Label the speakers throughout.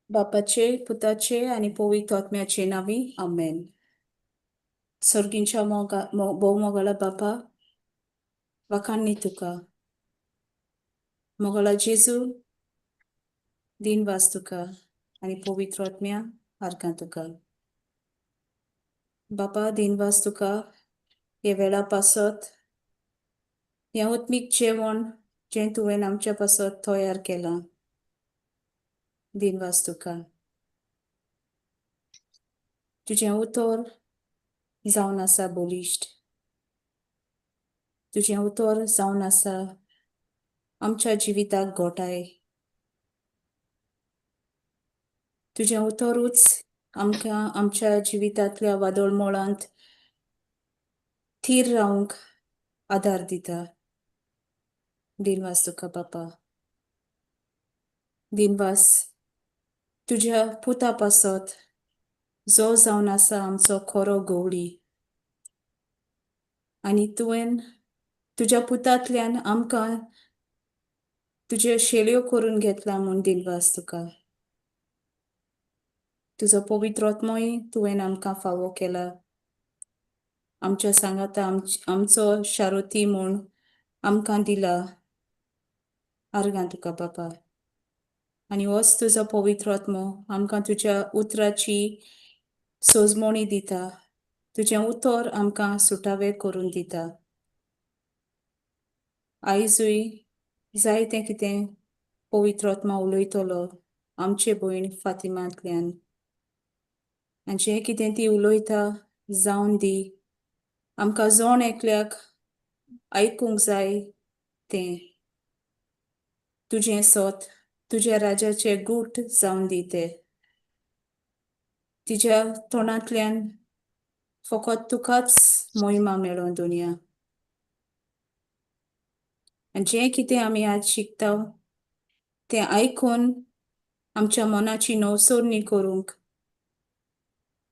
Speaker 1: बापाचे, पुताचे आणि पवित्र आत्म्याचे नावी आमेन. सर्गींच्या मोगाला बापा, वाखाणणी तुका. मोगाला जेजू, दिनवास तुका आणि पवित्र आत्म्या आर्गां तुका. बापा दिनवास तुका, हे वेळा पासत, हे आत्मीक जेवण जें तुवें आमच्या पासत तयार केलां. दिनवास तुका. तुजें उतर जावन आसा बलिश्ट. तुजें उतर जावन आसा आमच्या जिविताक घोटाय. तुजें उतरूच आमकां आमच्या जिवितांतल्या वादळमोळांत थीर रावंक आदार दिता. दिनवास तुका बापा. दिनवास तुज्या पुता पासत जो जावन आसा आमचो खरो गवळी. आनी तुवें तुज्या पुतांतल्यान आमकां तुज्यो शेळयो करून घेतला म्हूण दिनवास तुका. तुजो पवित्र आत्मोय तुवें आमकां फावो केला. आमच्या सांगाता आमचो शारोती म्हूण आमकां दिला. आर्गां तुका बापा. आनी होच तुजो पवित्र आत्मो आमकां तुज्या उतराची सोजमोणी दिता. तुजें उतर आमकां सुटावें करून दिता. आयजूय जायतें कितें पवित्र आत्मा उलयतलो आमचे भयण फातिमांतल्यान. आनी जें कितें ती उलयता जावन दी. आमकां जोण एकल्याक आयकूंक जाय तें. तुजें सोत, तुज्या राजाचे गूट जावन दी ते. तिच्या तोंडांतल्यान फकत तुकाच मोहिमा मेळों दुनिया. आनी जें कितें आमी आज शिकता तें आयकून आमच्या मनाची नवसोरणी करूंक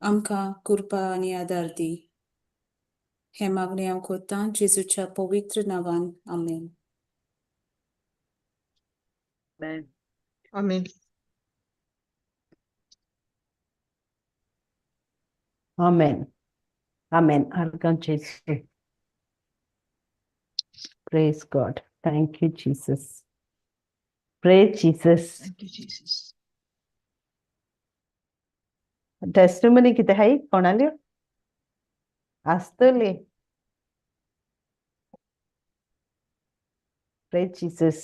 Speaker 1: आमकां कृपा आनी आदार दी. हें मागणें हांव करतां जेजूच्या पवित्र नांवान. आमेन.
Speaker 2: Amen.
Speaker 3: Amen. Amen. Argan Jesus. Praise God. Thank you, Jesus. Praise Jesus.
Speaker 2: Thank you, Jesus.
Speaker 3: Testimony किती आहे कोणाली असतली. Praise Jesus.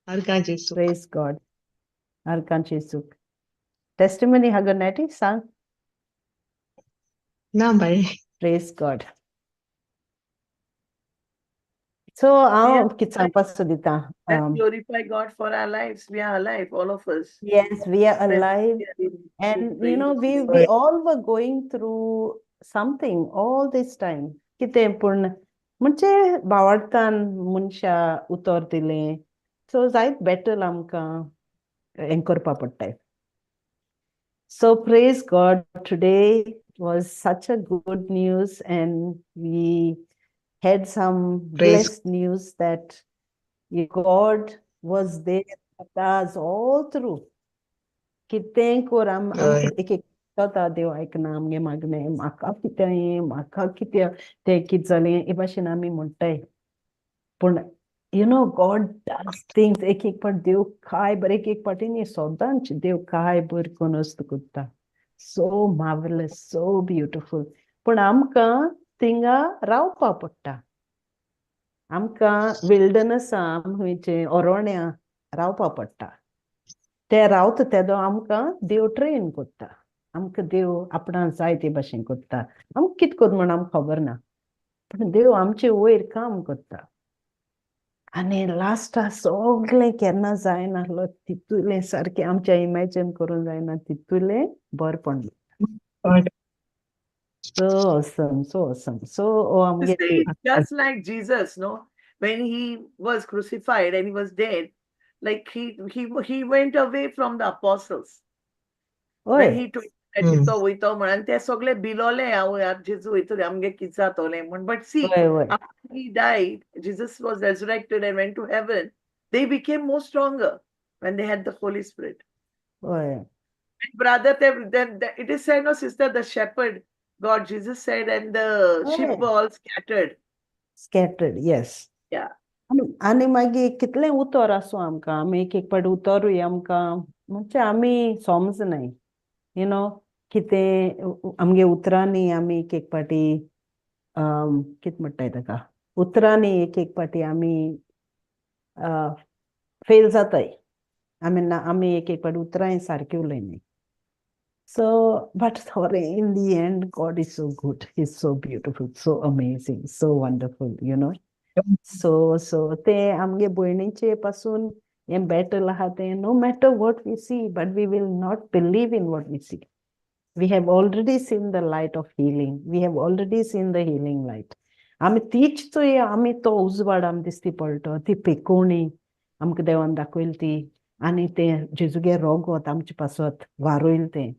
Speaker 2: Argan Jesus.
Speaker 3: Praise God. Argan Jesus. Testimony haganati sang.
Speaker 2: Na bhai.
Speaker 3: Praise God. So
Speaker 4: Yes,
Speaker 3: kitsa pasudita.
Speaker 4: let's glorify God for our lives. We are alive, all of us.
Speaker 3: Yes, we are alive. And you know, we all were going through something all this time. किते पूर्ण म्हणजे भावार्थान मनशा उतर दिले. So जायत better आमकां करपा पडटाय. So praise God. Today was such a good news, and we had some blessed news that God was there with us all through. कितें कोर एक जाता देव आयकना आमगे मागणे म्हाका कितें तें कितें जालें हे भाशेन आमी म्हणटाय. पूण you know, God does things. एक पाट देव काय बरें एक पाटी न्ही सदांच देव काय बरें करून वस्त करता. So marvelous, so beautiful. पूण आमकां थिंगा रावपा पडटा. आमकां विल्डनसां खंयचे अरोण्या रावपा पडटा. ते रावता तेदो आमकां देव ट्रेन करता. आमकां देव आपणान जाय ते भाशेन करता. आमकां कितें कोत म्हण आमकां खबर ना. पूण देव आमचे वयर काम करता. आनी लास्टाक सगळें केन्ना जायना आसलो तितूलें सारकें आमच्या इमॅजिन करूंक जायना तितूलें बरें पडलें. So awesome, so awesome. So
Speaker 4: See, just like Jesus, no, when he was crucified and he was dead, like he went away from the apostles. When he told that तो वयतो म्हणून ते सगळे बिलोले हांव यार जेजू वयतले आमगे कितें जातोलें म्हण. But see, after he died, Jesus was resurrected and went to heaven. they became more stronger when they had the Holy Spirit.
Speaker 3: Hoy.
Speaker 4: Brother, then it is said, no, sister, the shepherd, God, Jesus said, and the sheep
Speaker 3: Hoy.
Speaker 4: were all scattered.
Speaker 3: Scattered, yes.
Speaker 4: Yeah.
Speaker 3: आणि मागीर कितले उतर आसूं आमकां आमी एक पाटी उतरूय आमकां म्हणजे आमी समजनाय कितें आमगे उतरांनी आमी एक पाटी कितें म्हणटाय ताका उतरांनी एक पाटी आमी फेल जाताय आमी एक पाटी उतरांय सारकी उलयनाय So, but in the end, God is so good. He's so beautiful, so amazing, so wonderful, So ते आमगे भयणीचे पासून हें battle आहा तें no matter what we see, but we will not believe in what we see. We have already seen the light of healing. We have already seen the healing light. आमी तीच चोय आमी तो उजवाड आमी दिसती पळतो ती पेकोवणी आमकां देवान दाखयली ती आनी तें जेजुगे रोगोत आमचे पासत वारोयल तें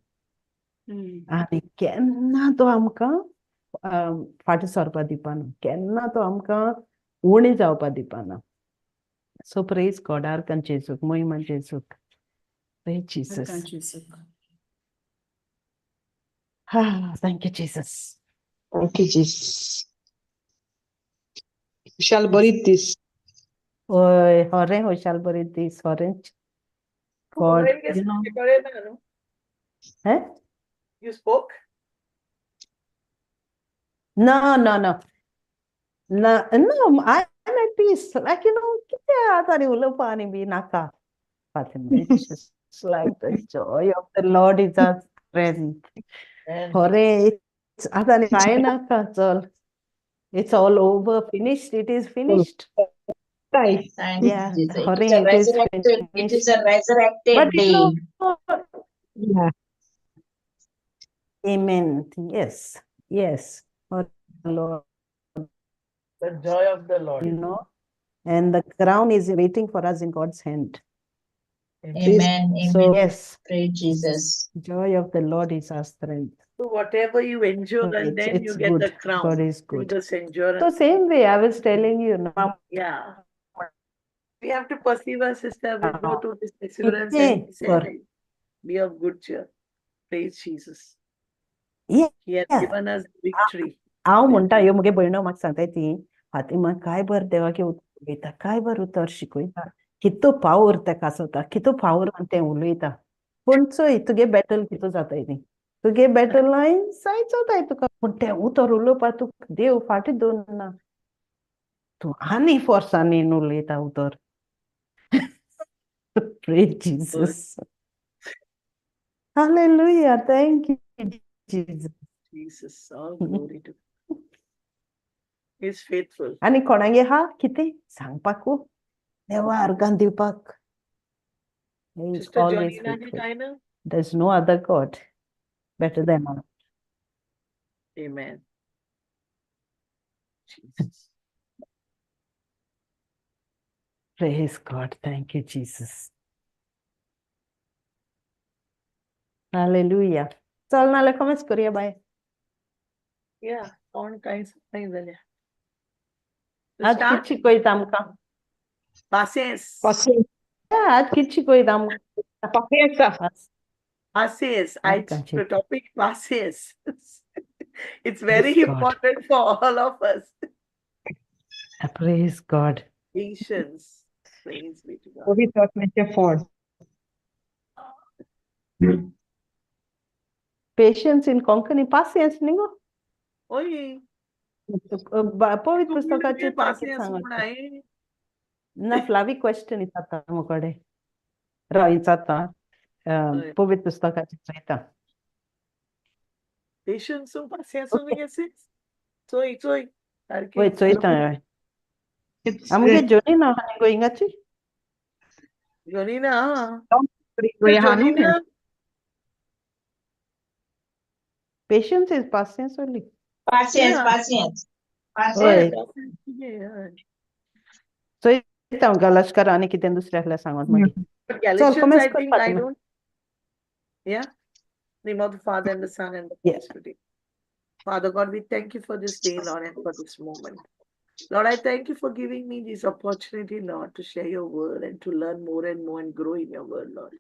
Speaker 3: आनी केन्ना तो आमकां फाटी सरपा दिवपाना केन्ना तो आमकां उणी जावपा दिवपाना सो प्रेज गॉड आर्कान जेजूक महिमा जेजूक praise Jesus Thank you, Jesus.
Speaker 2: Thank you, Jesus. We shall buried this.
Speaker 3: Oy, hore shall buried this orange. God, Eh?
Speaker 4: You spoke?
Speaker 3: No, I'm at peace. Like, Fatima, it's just like the joy of the Lord is our strength. Hore, it's all over, finished. It is finished.
Speaker 2: Right.
Speaker 3: Yeah, hore,
Speaker 5: It is a resurrected
Speaker 3: but
Speaker 5: day.
Speaker 2: Yeah.
Speaker 3: Amen. Yes. Hore, Lord.
Speaker 4: The joy of the Lord.
Speaker 3: And the crown is waiting for us in God's hand.
Speaker 5: Amen.
Speaker 3: So, yes.
Speaker 5: Praise Jesus.
Speaker 3: Joy of the Lord is our strength.
Speaker 4: So whatever you endure, and then you get
Speaker 3: good.
Speaker 4: the crown.
Speaker 3: God is good.
Speaker 4: Through this endurance.
Speaker 3: So same way, I was telling you now.
Speaker 4: Yeah. We have to persevere, sister. We go to this assurance and say, be of good cheer. Praise Jesus.
Speaker 3: Yeah.
Speaker 4: He has given us victory.
Speaker 3: हांव म्हणटा ह्यो मुगे भयणो म्हाका सांगताय ती फातिमा काय बर देवागे उलयता काय बर उतर शिकयता कितो पावर तेका आसता कितो पावर तें उलयता पूण चोय तुगे बॅटल कितो जाताय न्ही तुगे बॅटल लायन जायचोताय तुका पूण तें उतर उलोवपा तुका देव फाटी दवरना तूं आनी फोर्सांनी उलयता उतर Praise Jesus. Hallelujah. Thank you, Jesus.
Speaker 4: Jesus, all glory to God. He is faithful.
Speaker 3: आनी कोणागे हा कितें सांगपाकू देवा अर्गान दिवपाक He is
Speaker 4: Sister
Speaker 3: always
Speaker 4: Janina
Speaker 3: faithful.
Speaker 4: Hitaina.
Speaker 3: There's no other God better than our.
Speaker 4: Amen. Jesus.
Speaker 3: Praise God. Thank you, Jesus. Hallelujah. चल नाल्या comments करूया bye
Speaker 4: Yeah, on kinds of things.
Speaker 3: आज कित शिकयता आमकां
Speaker 4: Patience.
Speaker 3: आज कित शिकयता आमकां
Speaker 4: Patience.
Speaker 3: Kanchi.
Speaker 4: The topic patience. It's very
Speaker 3: Praise God.
Speaker 4: important for all of us.
Speaker 3: Praise God.
Speaker 4: Patience. Praise be to God.
Speaker 2: Povitr Atmeachem foll.
Speaker 3: Patience in Konkani. Patience ningo.
Speaker 4: Oi.
Speaker 3: पवित्र पुस्तकाचे
Speaker 4: Patience
Speaker 3: सांगता
Speaker 4: म्हणा.
Speaker 3: ना फ्लावी question इचाता मुकडे रा इचाता पवित्र पुस्तकाचे चयता
Speaker 4: Patience and patience Soy.
Speaker 3: वय चयता आमगे जोनी ना हाने गोइंगाची
Speaker 4: Janina.
Speaker 2: Janina.
Speaker 3: Patience is patience only.
Speaker 5: Patience.
Speaker 3: Oy. चयता गलशकर आणि कितें दुसऱ्याकल्या सांगत मागीर
Speaker 4: But Galatians, I think, I don't. Yeah. In the name of the Father and the Son and the Holy Spirit. Father God, we thank you for this day, Lord, and for this moment. Lord, I thank you for giving me this opportunity, Lord, to share your word and to learn more and more and grow in your word, Lord.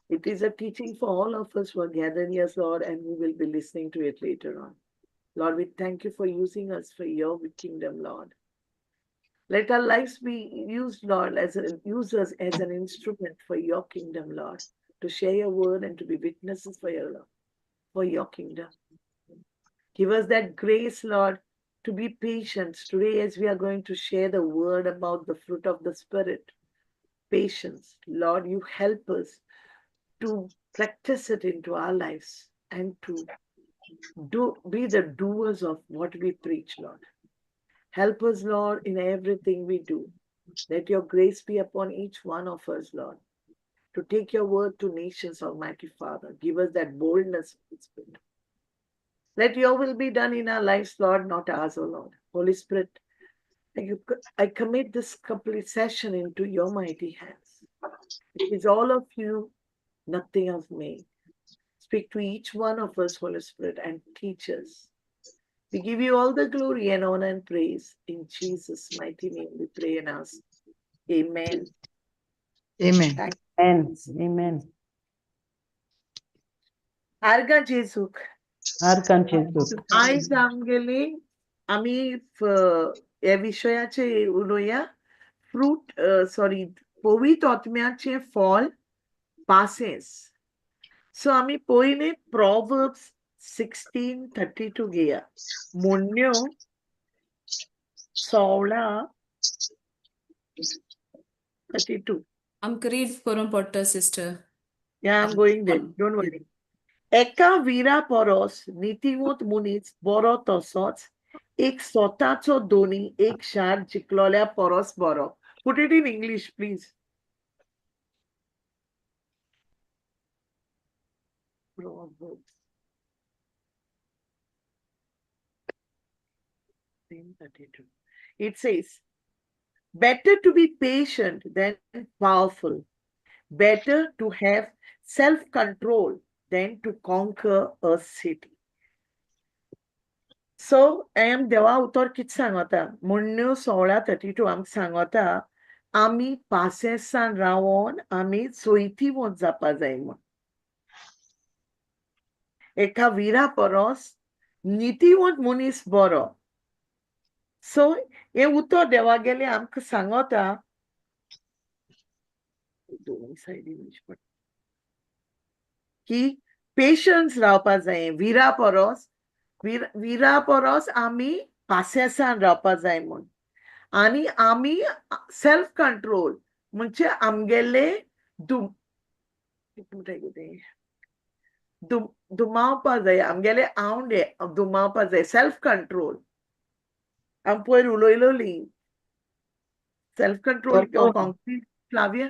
Speaker 4: It is a teaching for all of us who are gathered here, Lord, and who will be listening to it later on. Lord, we thank you for using us for your kingdom, Lord. Let our lives be used, Lord, use us as an instrument for your kingdom, Lord, to share your word and to be witnesses for your kingdom. Give us that grace, Lord, to be patient today as we are going to share the word about the fruit of the Spirit. Patience. Lord, you help us to practice it into our lives and to be the doers of what we preach, Lord. Help us, Lord, in everything we do. Let your grace be upon each one of us, Lord, to take your word to nations, Almighty Father. Give us that boldness, Spirit. Let your will be done in our lives, Lord, not ours, O Lord. Holy Spirit, I commit this complete session into your mighty hands. It is all of you, nothing of me. Speak to each one of us, Holy Spirit, and teach us. We give you all the glory and honor and praise. In Jesus' mighty name we pray and ask. Amen.
Speaker 2: Amen.
Speaker 4: Thank
Speaker 3: Amen.
Speaker 4: you.
Speaker 3: Amen.
Speaker 4: Arga Jesuk.
Speaker 3: Arkan Jesus.
Speaker 4: आज आमगेले आम्ही या विषयाचे उलोया fruit पोवित आत्म्याचे fall passes. सो आम्ही पहिले Proverbs 16:32 घेया. मुन्यो 16:32.
Speaker 1: आमकां read करून पडटा sister.
Speaker 4: Yeah, I'm going there. Don't worry. एका वीरा परस नीतिवंत मुनीस बरो तसोच एक स्वताचो दोनी एक शार जिखलोल्या परस बरो. Put it in English, please. Proverbs 10:32. It says, better to be patient than powerful. Better to have self-control than to conquer a city. So, देवा उतर कित सांगता मुन्यो 16:32 आमकां सांगता आमी पासेसान रावन आमी चोयतीवंत जावपा जाय म्हण. एका वीरा परस नीतिवंत मनीस बरो. सो हे उतर देवागेले आमकां सांगता दोनी सायडीन की पेशन्स रावपा जाय. वीरा परस आमी पासेसान रावपा जाय म्हण. आणि आमी सेल्फ कंट्रोल म्हणजे आमगेले दुमावपा जाय. आमगेले आवंडे दुमावपा जाय. Self control. आमी पयर उलोयलोली. सेल्फ कंट्रोल कॉन्क्रीट फ्लाविया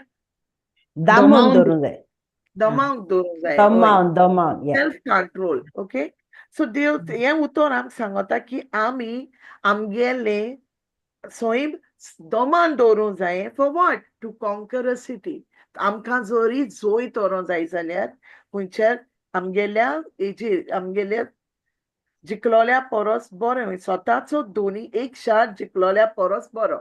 Speaker 3: दमन धरून जाय.
Speaker 4: दमावंक दवरूंक जाय.
Speaker 3: दमावून या.
Speaker 4: Self control. ओके. सो देव हे उतर आमकां सांगता की आमी आमगेले सोयीब दोमान दवरूंक जाय. For what? To conquer a city. आमकां जरी जोय तोरूंक जाय जाल्यार खंयच्यार आमगेल्या जिखलोल्या परस बरें. स्वताचो दोनी एक शार जिखलोल्या परस बरो.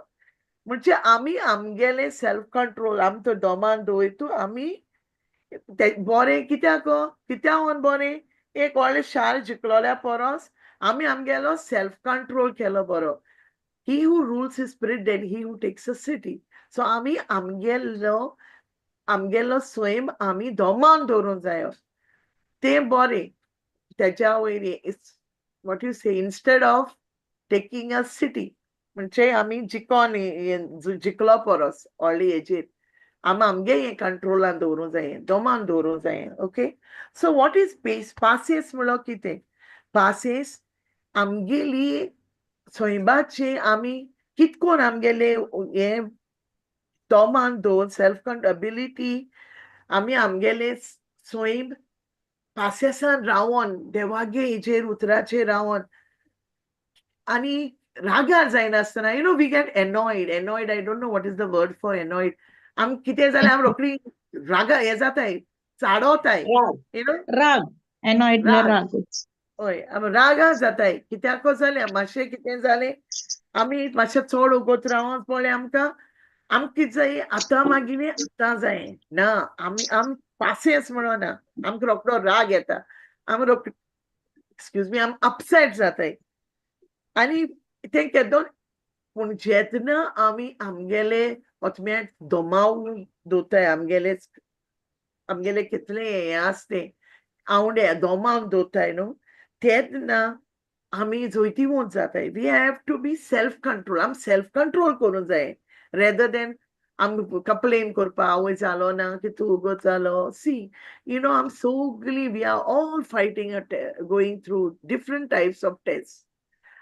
Speaker 4: म्हणजे आमी आमगेले सेल्फ कंट्रोल आमी तो दोमान दवयतू आमी बरें कित्याक बरें एक व्हडलें शार जिखलोल्या परस आमी आमगेलो सेल्फ कंट्रोल केलो बरो. He who rules his spirit, then he who takes a city. So आमी आमगेलो स्वयं आमी दोमान दवरूंक जायो. तें बरें. त्याच्या वयरी what you say, instead of taking a city, म्हणजे आमी जिखलो परस व्हडले हेजेर आमगे हे कंट्रोलान दवरूंक जाय. दोमान दवरूंक जाय. Okay. So what is passes म्हणल्यार कितें? पासेस आमगेली सोयबाचे आमी कितकोन आमगेले हे दोमान दवरून सेल्फ एबिलिटी आमी आमगेले सोयब पासेसान रावन देवागे हेजेर उतराचेर रावन आनी रागार जायनासतना we get annoyed. I don't know what is the word for annoyed. आम कितें जाल्यार आम रोखडी रागा हे जाताय चाडोताय.
Speaker 5: राग. Annoyed
Speaker 4: राग.
Speaker 5: राग.
Speaker 4: हय आम रागा जाताय. कित्याक जाल्यार मातशें कितें जालें आमी मातशें चड वगत रावोन पळय आमकां कितें जाय आतां मागिलें आतां जाय ना आम पासियन्स म्हणना आमकां रोखडो राग येता आमी एक्सक्यूज मी आम अपसेट जाताय आनी तें केदोन पूण जेन्ना आमी आमगेले ओतम्याक दोमाव दोताय आमगेले कितले हें आसतें आवडे दोमावन दोताय न्हू तेन्ना आमी जोयतीवंत जाताय we have to be self control आम सेल्फ कंट्रोल करूंक जाय रेदर देन आम कंप्लेन करपा आवय जालो ना की तूं उगो जालो सी यू नो आम सगळीं we are all fighting going through different types of test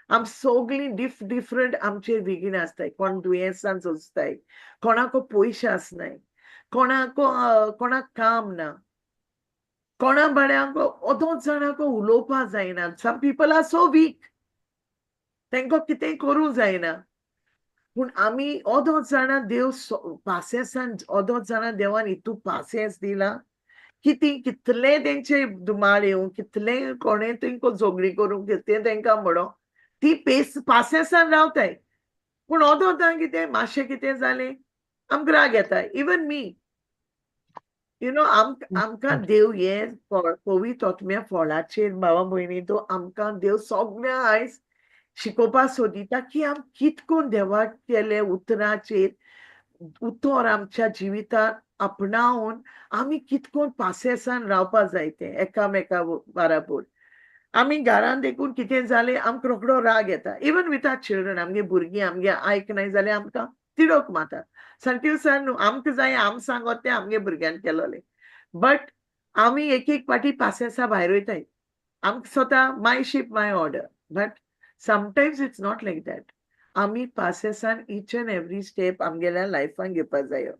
Speaker 4: आम सगळीं डिफरंट आमचे बेगीन आसताय कोण दुयेंसान झोजताय कोणाको पयशे आसनाय कोणाक काम ना कोणा बड्यांक ओदोच जाणांक उलोवपा जायना some people are so weak तांकां कितेंय करूंक जायना पूण आमी ओदोच जाणां देव पासियेंसान ओदोच जाणां देवान इतू पासियेंस दिला की ती कितले तेंचे दुमाळ येवं कितले कोणें तांकां झगडी करूंक कितें तांकां म्हणो ती पासियेंसान रावताय पूण ओदोतां कितें मातशें कितें जालें आमकां राग येता इवन मी यू नो आमकां देव हे पवित्र आत्म्या फळाचेर भावा भयणी तो आमकां देव सगळ्या आयज शिकोवपा सोदिता की आम कितकोन देवाक केले उतराचेर उतर आमच्या जिवितांत आपणावन आमी कितकोन पासियेंसान रावपा जाय तें एकामेका बाराबर आमी घरान देखून कितें जालें आमकां रोखडो राग येता इवन विथ आर चिल्ड्रन आमगे भुरगीं आमगे आयकनाय जाल्यार आमकां तिडक मारता सारकें सर न्हू आमकां जाय आम सांगोत तें आमगे भुरग्यान केलोलें बट आमी एक पाटी पासियेंसा भायर वयताय आमकां स्वता my sheep my order but sometimes it's not like that आमी पासियेंसान ईच एंड एवरी स्टेप आमगेल्या लायफान घेवपा जायो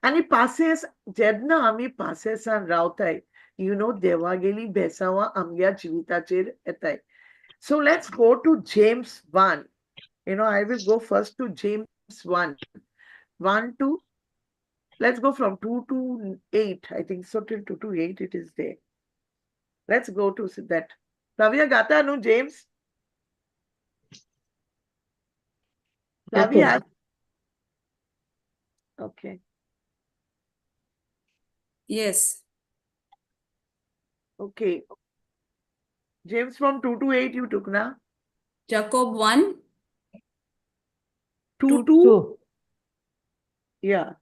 Speaker 4: आनी पासियेंस जेन्ना आमी पासियेंसान रावताय यू नो देवागेली बेसावां आमच्या जिविताचेर येताय so let's go to James 1 you know I will go first to James 1 to let's go from 2 to 8 I think so till 2 to 8 it is there let's go to that Flavia gata no James Flavia okay
Speaker 1: Yes.
Speaker 4: okay James from 2 to 8 you took na
Speaker 1: Jacob 1,
Speaker 4: 2 to yeah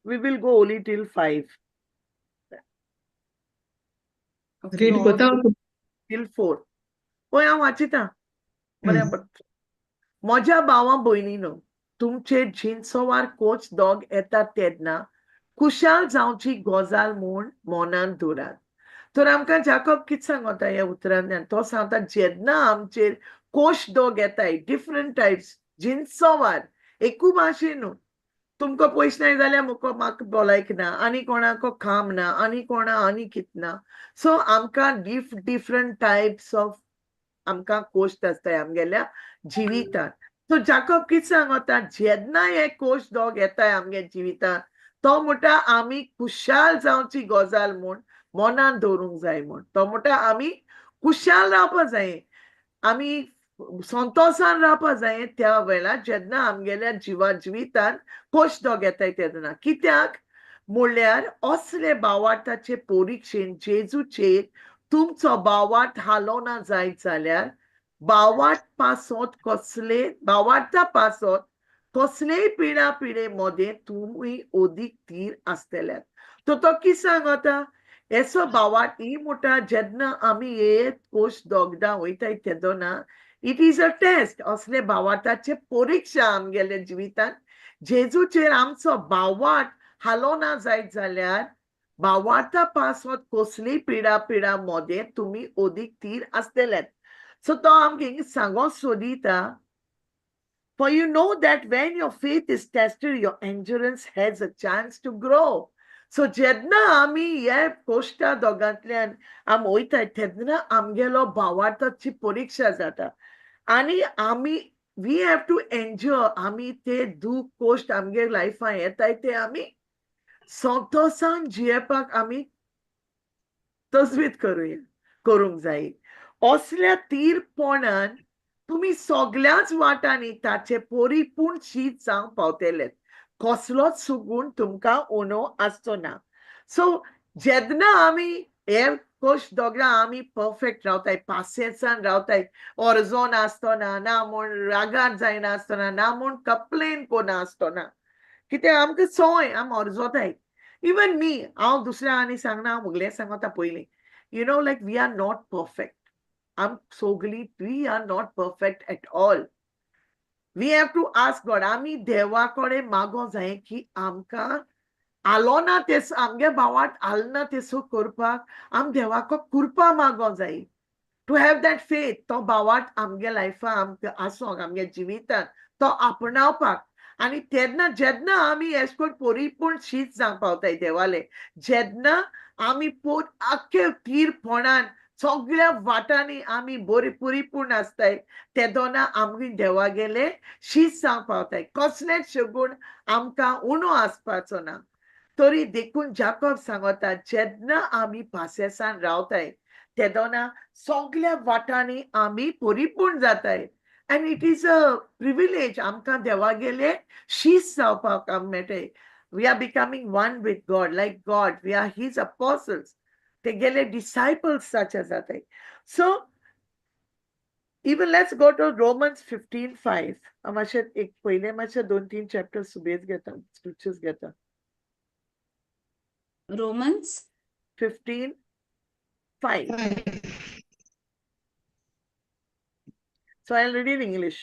Speaker 4: we will go only till 5
Speaker 2: Read
Speaker 4: No,
Speaker 2: कोता
Speaker 4: till 4 पळय हांव वाचितां बरें पडटा म्हज्या भावां भयणीनो तुमचे जिन्सोवार coach दोग येतात तेन्ना कुशाल जावची गजाल म्हूण मनांत दवरात तर आमकां जाकोब कितें सांगता ह्या उतरांतल्यान तो सांगता जेन्ना आमचेर कोश दोग येताय डिफरंट टायप्स जिन्सोवार एकू भाशेन न्हू तुमकां पयशे नाय जाल्यार म्हाका भलायक ना आनी कोणाको काम ना आनी कोणा आनी कित ना सो आमकां डिफरंट टायप्स ऑफ आमकां कोश्ट आसताय आमगेल्या जिवितांत सो जाकोब कितें सांगता जेन्ना हे कोश दोग येताय आमगे जिवितांत तो म्हणटा आमी खुशाल जावची गजाल म्हूण मनान दवरूंक जाय म्हूण तो म्हणटा आमी खुशाल रावपा जाय आमी संतोषान रावपा जाय त्या वेळार जेन्ना आमगेल्या जिवितांत कोश दोग येताय तेन्ना कित्याक म्हणल्यार असले भावार्थाचे परिक्षेन जेजूचेर तुमचो भावार्थ हालोवना जायत जाल्यार भावार्था पासत कसलेय पिढा पिढे मध्ये तुम्ही ओदीक तीर आसतल्यात तो कितें सांगता एसो भावार्थ ही म्हणटा जेन्ना आमी हे कोश दोगदा वयताय तेदोना इट इज अ टेस्ट असले भावार्थाचे परीक्षा आमगेल्या जिवितांत जेजूचेर आमचो भावार्थ हालोवना जायत जाल्यार भावार्था पासत कसलीय पिढा मध्ये तुम्ही ओदीक तीर आसतल्यात सो तो आमकां सांगोंक सोदिता For you know that when your faith is tested, your endurance has a chance to grow. So जेन्ना आमी हे कोश्टा दोगांतल्यान आम वयताय तेन्ना आमगेलो भावार्थाची परीक्षा जाता आनी आमी वी हॅव टू एन्जॉय आमी ते दूख कोश्ट आमगे लायफान येताय ते आमी संतोषान जियेपाक आमी तजवीज करूंक जाय असल्या तीरपणान तुम्ही सगळ्याच वाटांनी ताचे परिपूर्ण शीत जावंक पावतेले. कसलोच सुगूण तुमकां उणो आसचो ना. सो जेन्ना आमी हे कश्ट दोगरा आमी परफेक्ट रावताय, पासियेंसान रावताय, अर्जोन आसतना ना म्हूण रागार जायना आसतना ना म्हूण कंप्लेन कोना आसतना, कित्याक आमकां संवय आमी अर्जोताय. इवन मी हांव दुसऱ्या आनी सांगना, हांव मुगलें सांगता पयलीं. You know, like we are not perfect. We are not perfect at all. We have to ask God. आमी देवा कडेन मागो जाय की आमकां आलो ना तेस आमगे भावाट आल ना तेसो करपाक आम देवाको कृपा मागो जाय. To have that faith, तो भावाट आमगे लायफा आमकां आसोंक आमगे जिवितान तो आपणावपाक. आनी तेन्ना जेन्ना आमी एश कोन्न परिपूर्ण शीत जावंक पावताय देवाले, जेन्ना आमी आख्खे तीरपणान सगळ्या वाटांनी आमी बरी परिपूर्ण आसताय, तेदोना आमी देवागेले शीत जावंक पावताय. कसलेच शगूण आमकां उणो आसपाचो ना. तरी देखून जाकोब सांगता, जेन्ना आमी पासेसान रावताय तेदोना सगळ्या वाटांनी आमी परिपूर्ण जाताय. And it is a privilege आमकां देवागेले शीस जावपाक मेळटाय. We are becoming one with God, like God. We are His apostles. तेगेले disciples जाचे जाताय. So even let's go to Romans 15:5. हांव मातशें एक पयले मातशें 2-3 chapters सुबेज घेता, scriptures घेता.
Speaker 1: Romans
Speaker 4: 15:5. So I'll read in English.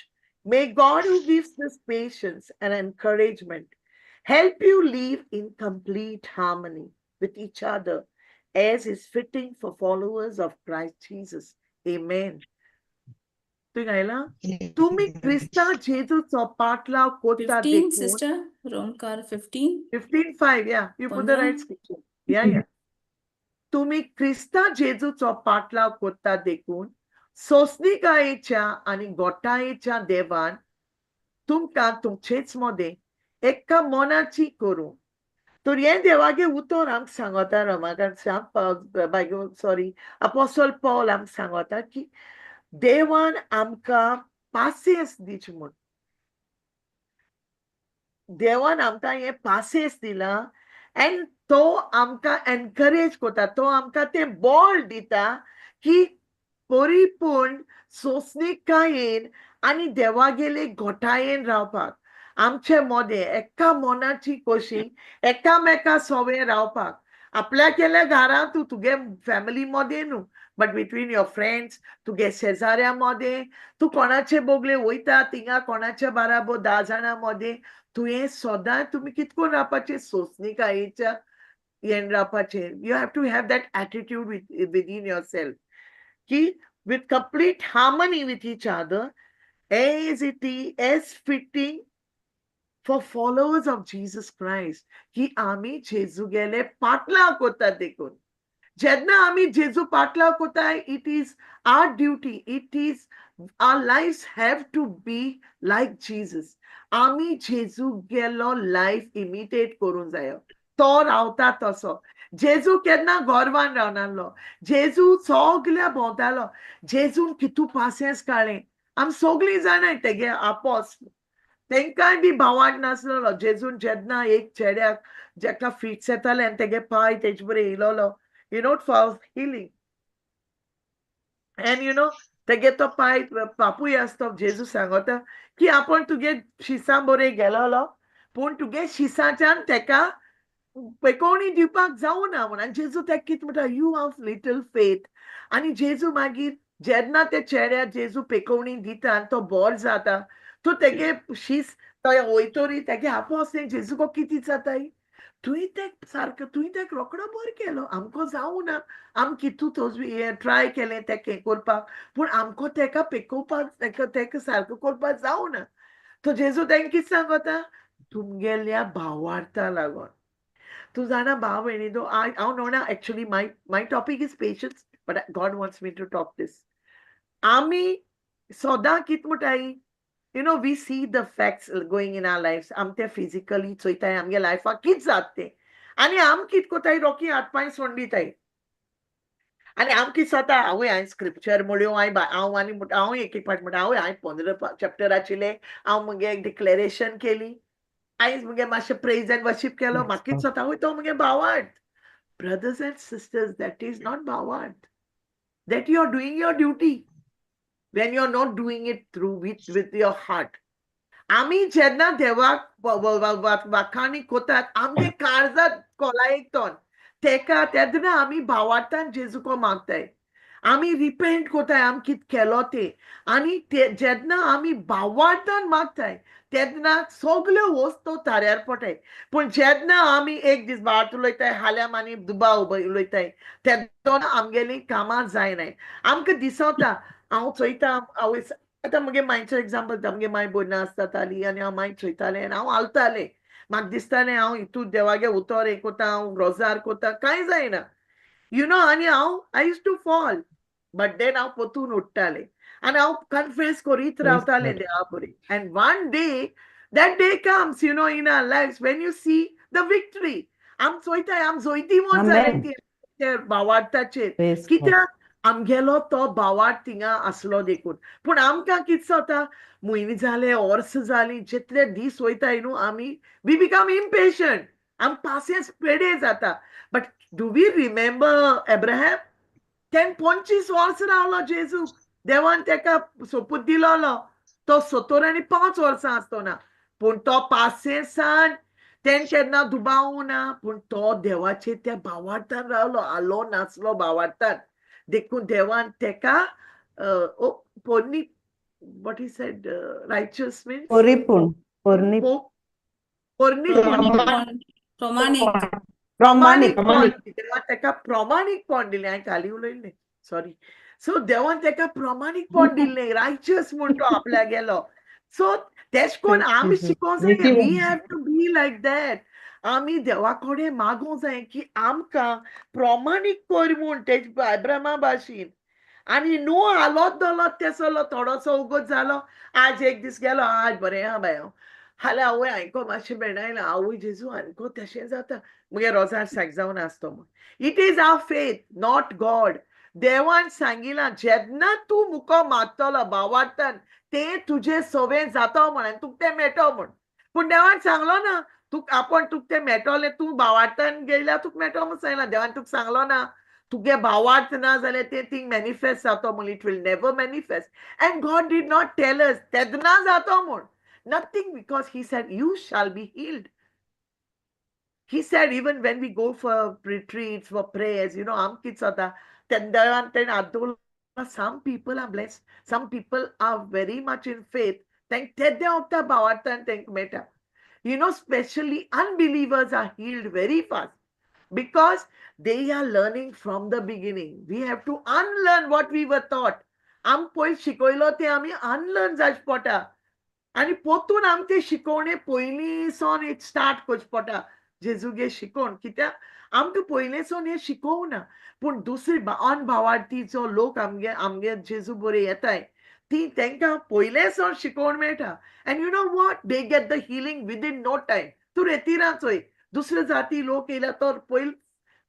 Speaker 4: May God, who gives us patience and encouragement, help you live in complete harmony with each other, as is fitting for followers of Christ Jesus. Amen. तुम्ही ख्रिस्ता जेजूचो पाटलाव कोत्ता
Speaker 1: 15,
Speaker 4: देखून
Speaker 1: sister. Romkar 15.
Speaker 4: 15:5. Yeah, you put the right scripture. Yeah. तुम्ही ख्रिस्ता जेजूचो पाटलाव कोत्ता देखून सोसनिकायेच्या आणि गोठायेच्या देवान तुमकां तुमचेच मोदे एका मोनाची करूं. तर हे देवागे उतर आमकां सांगता रमाकांत सॉरी अपोस्टल पॉल आमकां सांगता की देवान आमकां पासियेंस दिवची म्हूण. देवान आमकां हे पासियेंस दिला एंड तो आमकां एनकरेज करता, तो आमकां तें बळ दिता की परिपूर्ण सोसनिकायेन आनी देवागेले घोटायेन रावपाक, आमचे मोदे एका मोनाची कशी एकामेका सोवे रावपाक. आपल्या केल्या घरां तूं तुगे फॅमिली मोदे न्हू, बट बिटवीन युअर फ्रेंड्स, तुगे शेजाऱ्या मोदे, तूं कोणाचे बोगले वयता थिंगा कोणाच्या बाराबर 10 जाणां मोदे तुवें सदां तुमी कितकोन रावपाचें सोसनिकायेच्या हेन रावपाचें. You have to have that attitude within yourself. With complete harmony with each other, as fitting for followers of Jesus Christ, की आमी जेजू गेले पाटलाव कोत्ता देखून. जेन्ना आमी जेजू पाटलाव कोत्ताय, it is our duty, our lives have to be like Jesus. आमी जेजू गेलो लायफ इमिटेट करूंक जायो. तो रावता तसो. जेजू केन्ना गोरवान रावनासलो. जेजू सगल्या भोंवतालो. जेजून कितू पासियेंस काडलें. आमी सगळीं जाणाय तेगे आपोस्त. तेंकाय बी भावाट नासलोलो. जेजून जेन्ना एक चेड्याक जेका फिट्स येताले आनी तेगे पाय तेजे बरें येयलोलो, for healing. And तेगे तो पाय पापूय आसतो. जेजू सांगता की आपण तुगे शिसां बरें गेलोलो, पूण तुगे शिसाच्यान तेका पेकोवणी दिवपाक जावना म्हूण. आनी जेजू तेका कितें म्हणटा, यू हॅव लिटल फेथ. आनी जेजू मागीर जेन्ना ते चेड्या जेजू पेकोवणी दिता आनी तो बोर जाता, तो तेगे शीस तो वयतोरी तेगे आपोस जेजूको कितें जाताय, तुवें तेका सारको तुवें तेका रोकडो बोर केलो, आमको जावना. आम कितू ट्राय केलें तेका हें करपाक, पूण आमको तेका पेकोवपाक तेका सारको करपाक जावना. तो जेजू तेंकां कितें सांगता, तुमगेल्या भावार्था लागोन. तूं जाणा भाव भयणीनो, हांव नोना actually my topic is patience, but God wants me to talk this. आमी सदां कितें म्हणटाय, we see the facts going in our lives. आम ते फिजिकली चोयताय आमगे लायफाक कितें जाता तें, आनी आम कितें कोताय रोखी हात पांय सोंडिताय. आनी आमकां दिसता आवय हांवें स्क्रिप्चर म्हणल्यो हांव एक पाट म्हणटा आवय हांवें 15 चॅप्टराचिले हांव मुगे डिक्लेरेशन केली आयज मुगे मातशें प्रेज एंड वर्शीप केलो म्हाका दिसता आवय तो मुगे भावार्थ. Brothers and sisters, that is not bhavat. That you are doing your duty when you are not doing it through with your heart. आमी जेन्ना देवाक वाखाणी कोतात आमगे काळजात कोलायतोन तेका तेन्ना आमी भावार्थान जेजूको मागताय. आमी रिपेंट कोताय आमी कित केलो ते आनी जेन्ना आमी भावार्थान मागताय तेन्ना सगल्यो वस्तू ताऱ्यार पडटाय. पूण जेन्ना आमी एक दीस भावार्थ उलयताय हाल्याम आनी दुबा उलयताय तेन्ना आमगेली कामां जायनाय. आमकां दिसता हांव चोयता आवय आतां मुगे मायचो एग्जाम्पल मुगे माय भयणां आसताली आनी हांव माय चोयतालें आनी हांव आलतालें म्हाका दिसतालें हांव हितू देवागे उतर हें कोता हांव रोजार कोता कांय जायना आनी हांव I use to fall but then हांव पोतून उठ्ठालें आनी हांव कन्फेस करीत रावतालें देवा बरी. And one day that day comes in our lives when you see the victory. आम चोयताय आम जोयती मोत जालें ते भावार्थाचेर कित्याक आमगेलो तो भावार्थ थिंगा आसलो देखून. पूण आमकां कितें जाता म्हयने जाले वर्स जालीं जितले दीस वयताय न्हू आमी वी बिकम इम्पेशंट आम पासियन्स पेडे जाता. But do we remember Abraham 25 वर्स रावलो जेजू देवान तेका सोपूत दिलोलो तो 75 वर्सां आसतना पूण तो पासियन्सान तें केन्ना दुबावूं ना पूण तो देवाचे त्या भावार्थान रावलो आलो नासलो भावार्थान देखून देवान तेका पोरनी what he said righteous means प्रमाणीकपण देवान तेका प्रमाणीकपण दिलें हांवें खाली उलयलें सॉरी. सो देवान तेका प्रमाणीकपण दिल्लें रायचियस म्हूण तो आपल्या गेलो. सो तेश कोन्न आमी शिकोवंक जाय we have to be like that. आमी देवा कडेन मागूंक जाय की आमकां प्रमाणीक कर म्हूण ते अब्राहमा भाशेन. आनी न्हू आलोत दोलोत ते चलो थोडोसो उगोत जालो आज एक दीस गेलो आज बरें आहा बाय हांव हाल्या आवय हांवें मातशें मेळनायलें आवय जेजू आनीको तशें जाता मुगे रोजार साक जावन आसतो म्हूण. It is our faith not God. देवान सांगिलां जेन्ना तूं मुको मागतलो भावार्थान तें तुजें सवें जातो म्हण आनी तुका तें मेळटो म्हूण. पूण देवान सांगलो ना आपूण तुका तें मेळटोलें तूं भावार्थान गेल्यार तुका मेळटो म्हूण सांगलां. देवान तुका सांगलो ना तुगे भावार्थ ना जाल्यार तें थिंग मॅनिफेस्ट जातो म्हूण. It will never manifest. And God did not tell us तेन्ना जातो म्हूण. Nothing because he said you shall be healed. He said even when we go for retreats for prayers am kitsata some people are blessed, some people are very much in faith thank tedde bhavartan thank meta especially unbelievers are healed very fast because they are learning from the beginning. We have to unlearn what we were taught. Am poi shikoilo te ami unlearn जाच पडटा आनी पोतून आमी ते शिकोवणे पयलीं सोन एक start करचे पडटा जेजूगे शिकोवन कित्याक आमकां पयलें सोन हें शिकोवं ना. पूण दुसरी अनभावार्थी जो लोक आमगे जेजू बरे येताय ती तेंकां पयलें सोन शिकोवन मेळटा. And you know what they get the healing within no time. तूं रेतिरां चोय दुसरे जाती लोक येयल्या तो पयलीं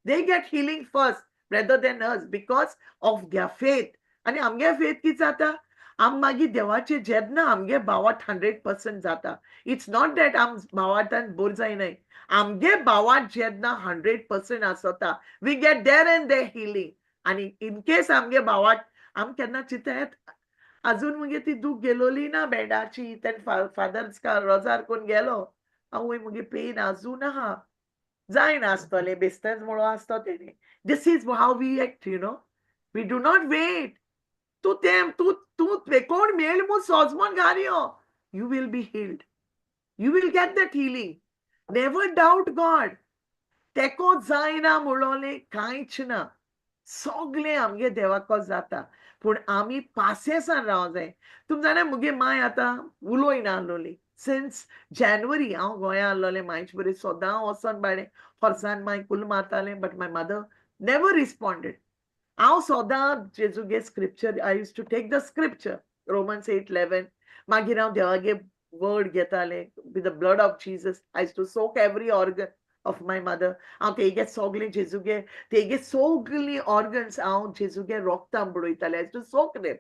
Speaker 4: they get healing first rather than us because of their faith. आनी आमगे फेथ कितें जाता आम मागीर देवाचे जेन्ना आमगे भावार्थ 100% जाता. इट्स नॉट दॅट आम भावार्थान बोर जायनाय आमगे भावार्थ जेन्ना 100% आसता we get there and their healing. आनी इन केस आमगे भावार्थ आम केन्ना चिंतायत अजून मुगे ती दूख गेलोली ना बेडाची तेन फादर रोजार कोण गेलो आवय मुगे पेन अजून आहा जायना आसतलें बेस्तेच म्हणून आसतो तेणी. This is how we act we do not wait. तू कोण मेळ म्हूण सोजमोन घालयो you will be healed. You will get that healing. Never doubt God. तेको जायना म्हणलोलें कांयच ना. सगलें आमगे देवाको जाता पूण आमी पासियेंसान रावंक जाय. तुमी जाणा मुगे माय आतां उलोयना आसलोली सिन्स जानेवारी हांव गोंया आसलोलें मायचे बरें सोदां वचोन भायर हॉर्सान माय कुल्ल मारतालें but my mother never responded. हांव सोदां जेजूगे scripture I use to take the scripture Romans 8:11 मागीर हांव देवागे वर्ड घेतालें with the blood of Jesus I use to soak every organ of my mother. हांव तेगे सगळे जेजुगे तेगे सगळी organs हांव जेजुगे रोगतां बुडयतालें. I used to soak them.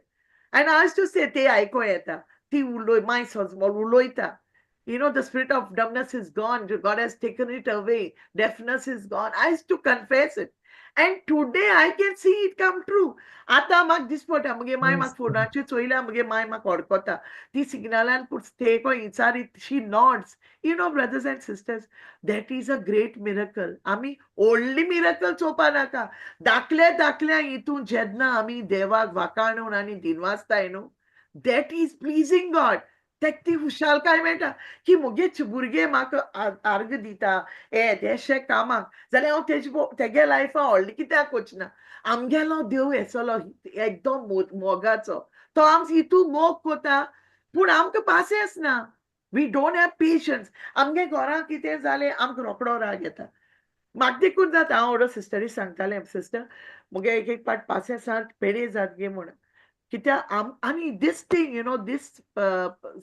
Speaker 4: And I used to say, te aiko yeta, ti uloy, my sons, uloita. You know, the spirit of dumbness is gone. God has taken it away. Deafness is gone. I used to confess it. And today I can see it come true. Ata mak dispota, muge mai mak fonachi choila, muge mai mak orkota. Ti signalan puts teko insari, she nods. You know, brothers and sisters, that is a great miracle. Ami only miracle chopa naka. दाखल्या इथून जेन्ना आमी देवाक वाकाणून आनी दिनवासताय न्हू, that is प्लिजींग God. तेक ती खुशालकाय मेळटा की मुगे भुरगे म्हाका आर्ग दिता तेशे कामाक, जाल्यार हांव तेगे लायफा व्हडली कित्याक वचना. आमगेलो देव हेचोलो एकदम मोगाचो, तो आम हितू मोग कोता, पूण आमकां पासियेंस ना. We don't have patience. आमगे घरां कितें जालें आमकां रोकडो राग येता. म्हाका देखून जाता, हांव ओडो सिस्टरी सांगतालें, सिस्टर मुगे एक पाट पासियेंसांत पेडे जात गे म्हूण. कित्याक आनी this thing, you know, this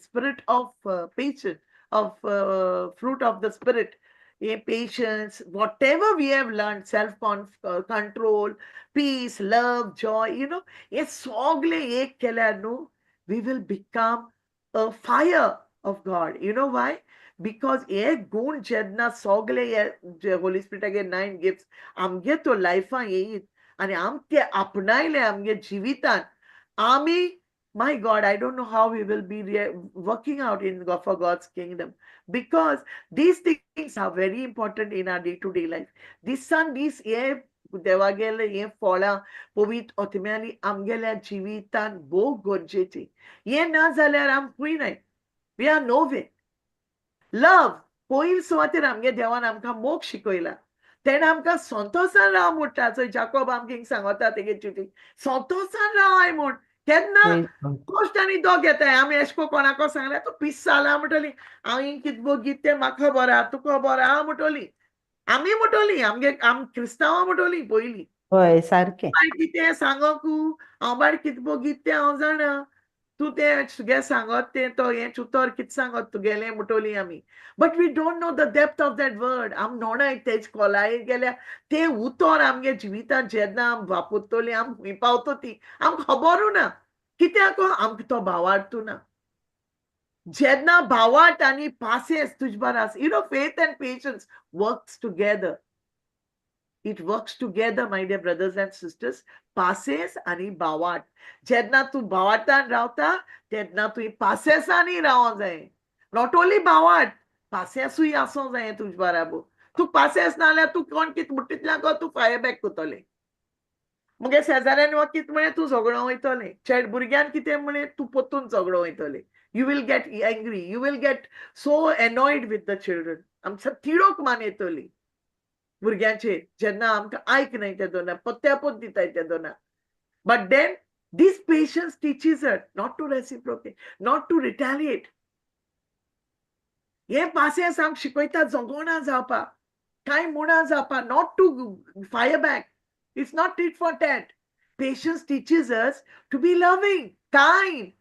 Speaker 4: spirit of patience, of fruit of the spirit, ये patience, whatever we have learn, self control, peace, love, joy, you know, हे सगळे एक केल्यार न्हू, we will become a fire of God. You know why? Because हे गुण जेन्ना सगळे हे होली स्पिरिटागे 9 गिफ्ट्स आमगे तो लायफान येयत आनी आम ते आपणायले आमगे जिवितान, आमी, my God, I don't know how we will be working out for God's kingdom, because these things are very important in our day-to-day life. This हे देवागेले हे फळां पवित्र आत्म्यांनी आमगेल्या जिवितान भोव गरजेची. हे ना जाल्यार आम खंय नाय. We are nowhere. लव, पयलीं सुवातेर आमगे देवान आमकां मोग शिकयला. तेणें आमकां संतोषान राव म्हणटा. चोय जाकोब आमकां सांगता तेगे चिटी, संतोषान रावाय म्हूण. केन्ना कश्ट आनी दोग येताय. आमी एशको कोणाको सांगल्यार तूं पीस जाला म्हणटली, हांव कितें बोगीत तें म्हाका खबर आहा, तुका खबर आहा म्हणटली. आमी म्हणटली, आम क्रिस्तांवां म्हणटली पयलीं.
Speaker 3: होय, सारकें.
Speaker 4: कितें सांगोकू, हांव बाय कितें बोगीत तें हांव जाणा. तूं तें तुगे सांगत तें तो हें चुतर कितें सांगत तुगेलें म्हणटली आमी. But we don't know the depth of that word. आम नोणाय तेज कोलायेर गेल्यार तें उतर आमगे जिवितांत जेन्ना आम वापरतली, आम खंय पावतली आमकां खबरूच ना. कित्याक आमकां तो भावार्थू ना. जेन्ना भावार्थ आनी पासियेंस तुजे बारा आसा, you know, faith and patience works together. It works together, my dear brothers and sisters. Passes आणि भावार्थ. जेन्ना तूं भावार्थान रावता तेन्ना तुवें पासियेंसांनी रावोंक जाय. नॉट ओन्ली भावार्थ, पासियेंसूय आसूंक जाय तुजे बाराबर. तूं पासियेंस ना जाल्यार तूं कोण कितें म्हणटा गो तूं फायर बॅक कोतलें. मुगे शेजाऱ्यान वा कितें म्हळें तूं झगडों वयतलें. चेड भुरग्यान कितें म्हळें तूं पोत्तून झगडों वयतलें. You will get angry. You will get so annoyed with the children. आमच्या तिडोक मान येतली भुरग्यांचे जेन्ना आमकां आयक नाय ते दोना, पत्त्यापोत दिताय ते दोना. But then this patience teaches us not to reciprocate, not to retaliate. हे पासियेंस आमकां शिकयता झगडोना जावपाक, कांय म्हणा जावपाक, not to fire back. It's not tit for tat. Patience teaches us to be loving, kind.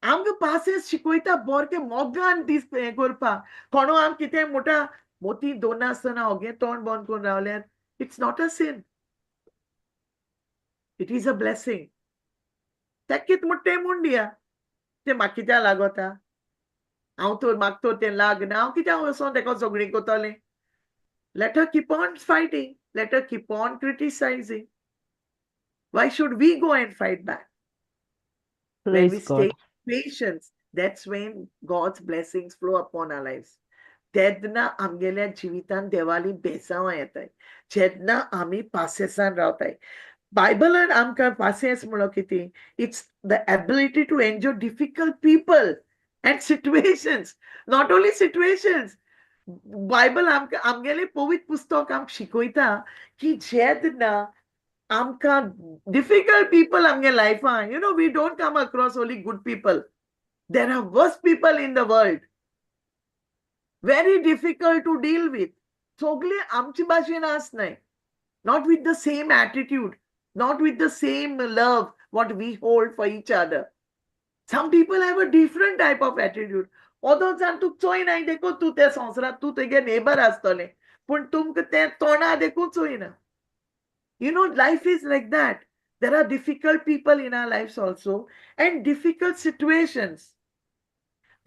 Speaker 4: आमकां पासियेंस शिकयता बरके मोगान दीस हें करपाक. कोणो आम कितें म्हणटा, मोती दोन आसतना ओगे तोंड बंद करून रावल्यार, it's not a sin. It is a blessing. तेक कितें म्हणटा तें म्हूण दिया. तें म्हाका कित्याक लागता? हांव तर म्हाका तर तें लागना. हांव कित्याक वचोन तेका झगडीं कोतलें? Let her keep on fighting. Let her keep on criticizing. Why should we go and fight back? When we
Speaker 3: Praise God.
Speaker 4: stay patient, that's when God's blessings flow upon our lives. तेन्ना आमगेल्या जिवितान देवाली बेसांवां येताय. जेन्ना आमी पासियेंसान रावताय. बायबलान आमकां पासियेंस म्हणलो कितें? It's the ability to enjoy difficult people and situations. Not only situations. Bible आमकां आमगेलें पवित्र पुस्तक आमकां शिकयता की जेन्ना आमकां डिफिकल्ट पीपल आमगे लायफान, you know, we don't come across only good people. There are worst people in the world. Very difficult to deal with. सगळे आमची भाशेन आसनाय. Not with the same attitude, not with the same love what we hold for each other. Some people have a different type of attitude. Others जाण तुका चोयनाय देखून तूं त्या संवसारात तूं तेगे नेबर आसतलें पूण तुमकां तें तोंडा देखून चोयना. You know, life is like that. There are difficult people in our lives also and difficult situations.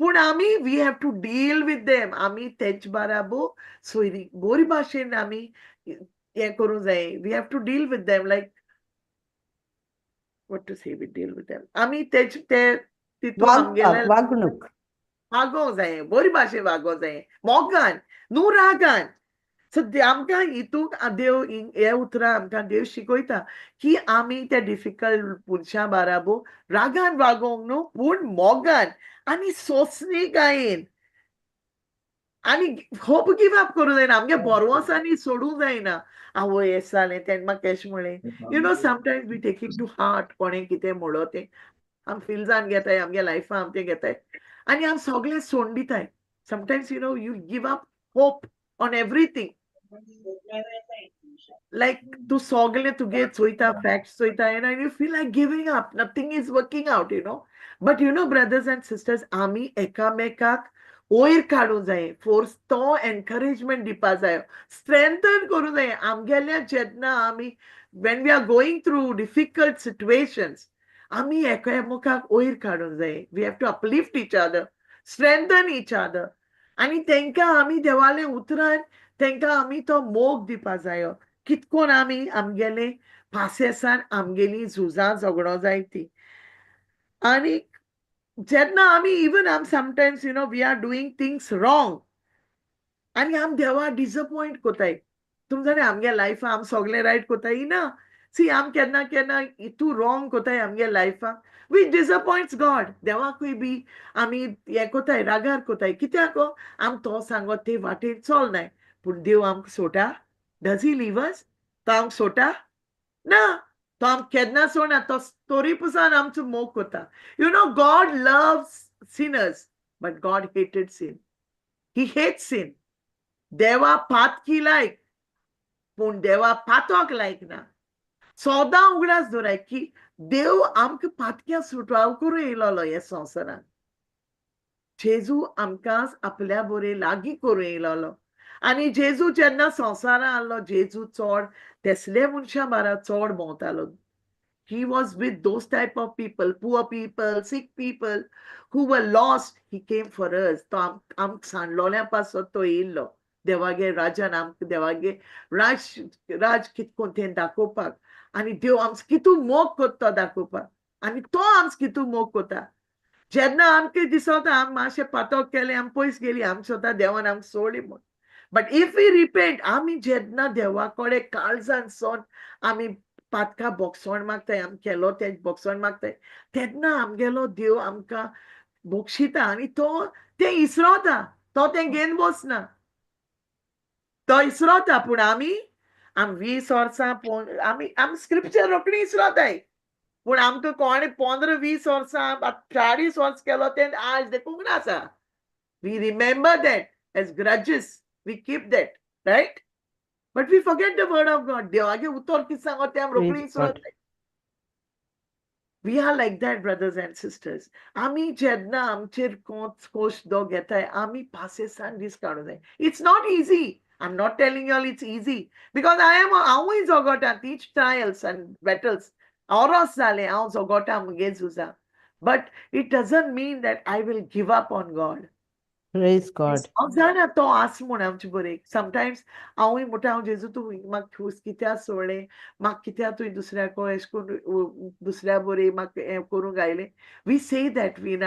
Speaker 4: पूण आमी we have to deal with them. आमी तेंच बाराबो सोयरी बरी भाशेन आमी हें करूंक जाय. We have to deal with them like what to say, we deal with them. आमी तेंच ते तितून आमगेलें
Speaker 3: वागणूक
Speaker 4: वागोंक जाय, बरी भाशेन वागोंक जाय, मोगान, न्हू रागान. सो आमकां हितूंक देव हे उतरां आमकां देव शिकयता की आमी त्या डिफिकल्ट मनशां बाराबो रागान वागोंक न्हू पूण मोगान आनी सोंसणिकायेन आनी होप गिव अप करूं जायना. आमगे बोरवोसांनी सोडूंक जायना. आवय हें जालें तेणें म्हाका एशें म्हणलें. You know sometimes we take it to heart कोणें कितें म्हणलो तें आम फिल्जान घेताय आमगे लायफान आम तें घेताय आनी आम सगळें सोडून दिताय. Sometimes you know you give up hope on everything. Like तू सगळें तुगे चोयता फॅक्ट्स चोयता and you feel like giving up. Nothing is working out, you know. But you know, brothers and sisters, आमी एकामेकाक वयर काडूंक जाय. फोर्स तो एनकरेजमेंट दिवपा जाय. स्ट्रेंथन करूंक जाय. आमगेल्या जेन्ना आमी when we are going through difficult situations, आमी एकामेकाक वयर काडूंक जाय. We have to uplift each other, strengthen each other. आनी तेंकां आमी देवालें उतरान तेंकां आमी तो मोग दिवपा जायो. कितकोन आमी आमगेले पासेसान आमगेली झुजां झगडो जाय ती. आनी जेन्ना आमी इवन आम sometimes you know we are doing things wrong आनी आम देवा डिसअपॉयंट कोताय. तुम जाणे आमगे लायफा आम सगळें रायट कोताय ना. सी आम केन्ना केन्ना इतू रॉंग कोताय आमगे लायफा वीच डिसअपॉयंट्स गॉड. देवाकूय बी आमी हें कोताय रागार कोताय. कित्याक आम तो सांगो ते वाटेन चोलनाय पूण देव आमकां सोटा. Does he leave us? तो आमकां सोटा ना. तो आम केन्ना सोडना. तो तोरी पुसान आमचो मोग कोता. You know, God loves sinners, but God hated sin. He hates sin. देवा पातकी लायक पूण देवा पातोक लायक ना. सोदां उगडास दवराय की देव आमकां पातक्या सुटवाव करूं येयलोलो ह्या संवसारान. जेजू आमकां आपल्या बोरे लागीं करूं येयलोलो आनी जेजू जेन्ना संवसारान आहलो जेजू चोड तेसले मनशां बारा चोड भोंवतालो. He was with those type of people, poor people, sick people who were lost. He came for us. तो आम सांडलोल्या पासो तो येयल्लो देवागे राजान आमकां देवागे राज कितकोन तें दाखोवपाक आनी देव आमचो कितू मोग कोत्ता दाखोवपाक आनी तो आमचो कितू मोग कोता. जेन्ना आमकां दिसोता आम मातशें पातोक केलें आम पयस गेलीं आमकां सोता देवान आमकां सोडली म्हूण. बट इफ वी रिपेंट आमी जेन्ना देवा कोडे काळजान सोन आमी पातका बोगसोण मागताय आम केलो ते बोगसोण मागताय तेन्ना आमगेलो देव आमकां बोगशिता आनी तो तें इसरोता. तो तें घेवन बसना. तो इसरोता पूण आमी 20 वर्सां आमी स्क्रिप्चर रोखडी इसरोताय पूण आमकां कोणे 15-20 वर्सां 40 वर्स केलो तें आज देखूंक NASA. We remember that as grudges. We keep that, right? But we forget the word of God. देवागे उतर कितें सांगो तें आमी रोखडी इसरोताय. We are like that, brothers and sisters. आमी जेन्ना आमचेर कोश दो घेताय आमी पासेसान दीस काडूं जाय. It's not easy. I'm not telling you all it's easy because हांवूय झगडटा तीच trials and battles. Oros जालें हांव झगडटा मुगे झुजां. But it doesn't mean that I will give up on God.
Speaker 3: Praise God.
Speaker 4: हांव जाणा तो आस म्हूण आमचे बरेक. समटायम्स हांवूय म्हणटा हांव जेजू तूं म्हाका कित्याक सोडलें म्हाका कित्याक तुवें दुसऱ्याको अशें करून दुसऱ्या बरें म्हाका हें करूंक गायलें. We say that in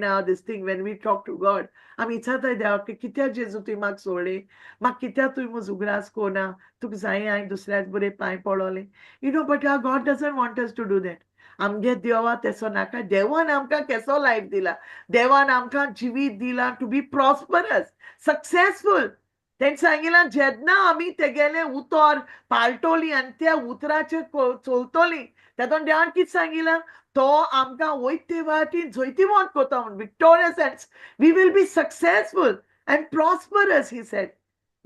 Speaker 4: our this thing when we talk to God. आमी विचारताय देवाक कित्याक जेजू तुवें म्हाका सोडलें म्हाका कित्याक तुवें म्हजो उगडास कोना तुका जाय हांवें दुसऱ्याच बरें पांय पडोलें. You know but God doesn't want us to do that. आमगे देवा तेसो नाका. देवान आमकां केसो लायफ दिला. देवान आमकां जिवीत दिला टू बी प्रॉस्परस सक्सेसफूल. तेणें सांगिलां जेन्ना आमी तेगेलें उतर पाळटोलीं आनी त्या उतराचेर चलतलीं तेतून देवान कितें सांगिलां तो आमकां वयते वाटेन जैती वोंत कोता म्हूण victorious and we will be successful and prosperous he said.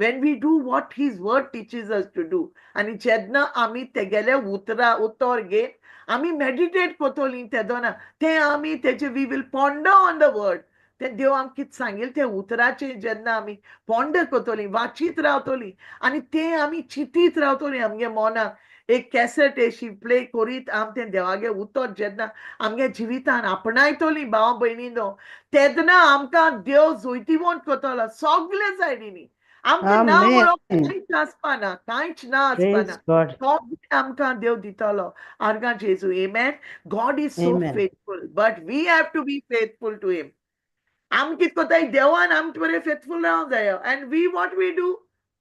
Speaker 4: when we do what his word teaches us to do. आणि जेन्ना आमी तेगेले उतर घेवन आमी मेडिटेट कोतोली तेदोना ते आमी तेजे we will ponder on the word. ते देव आमकां कितें सांगिल्लें ते उतराचे जेन्ना आमी पॉन्डर कोतोली वाचीत रावतोली आनी ते आमी चिंतीत रावतोली आमगे मोनाक एक कॅसेट अशी प्ले करीत आम ते देवागे उतर जेन्ना आमगे जिवितान आपणायतोली भाव भयणीनो तेदना आमकां देव जोयतीवंत कोतलो सगळे सायडीनी. आमकां ना
Speaker 3: Amen.
Speaker 4: म्हणून कांयच आसपाना कांयच ना आसपाना.
Speaker 3: Praise God.
Speaker 4: सगळे आमकां देव दितलो. आर्गा जेजू. Amen. God is so
Speaker 3: Amen.
Speaker 4: faithful, but we have to be faithful to him. आम कितें कोताय देवान आम बरें फेथफूल रावंक जायो. And we what we do?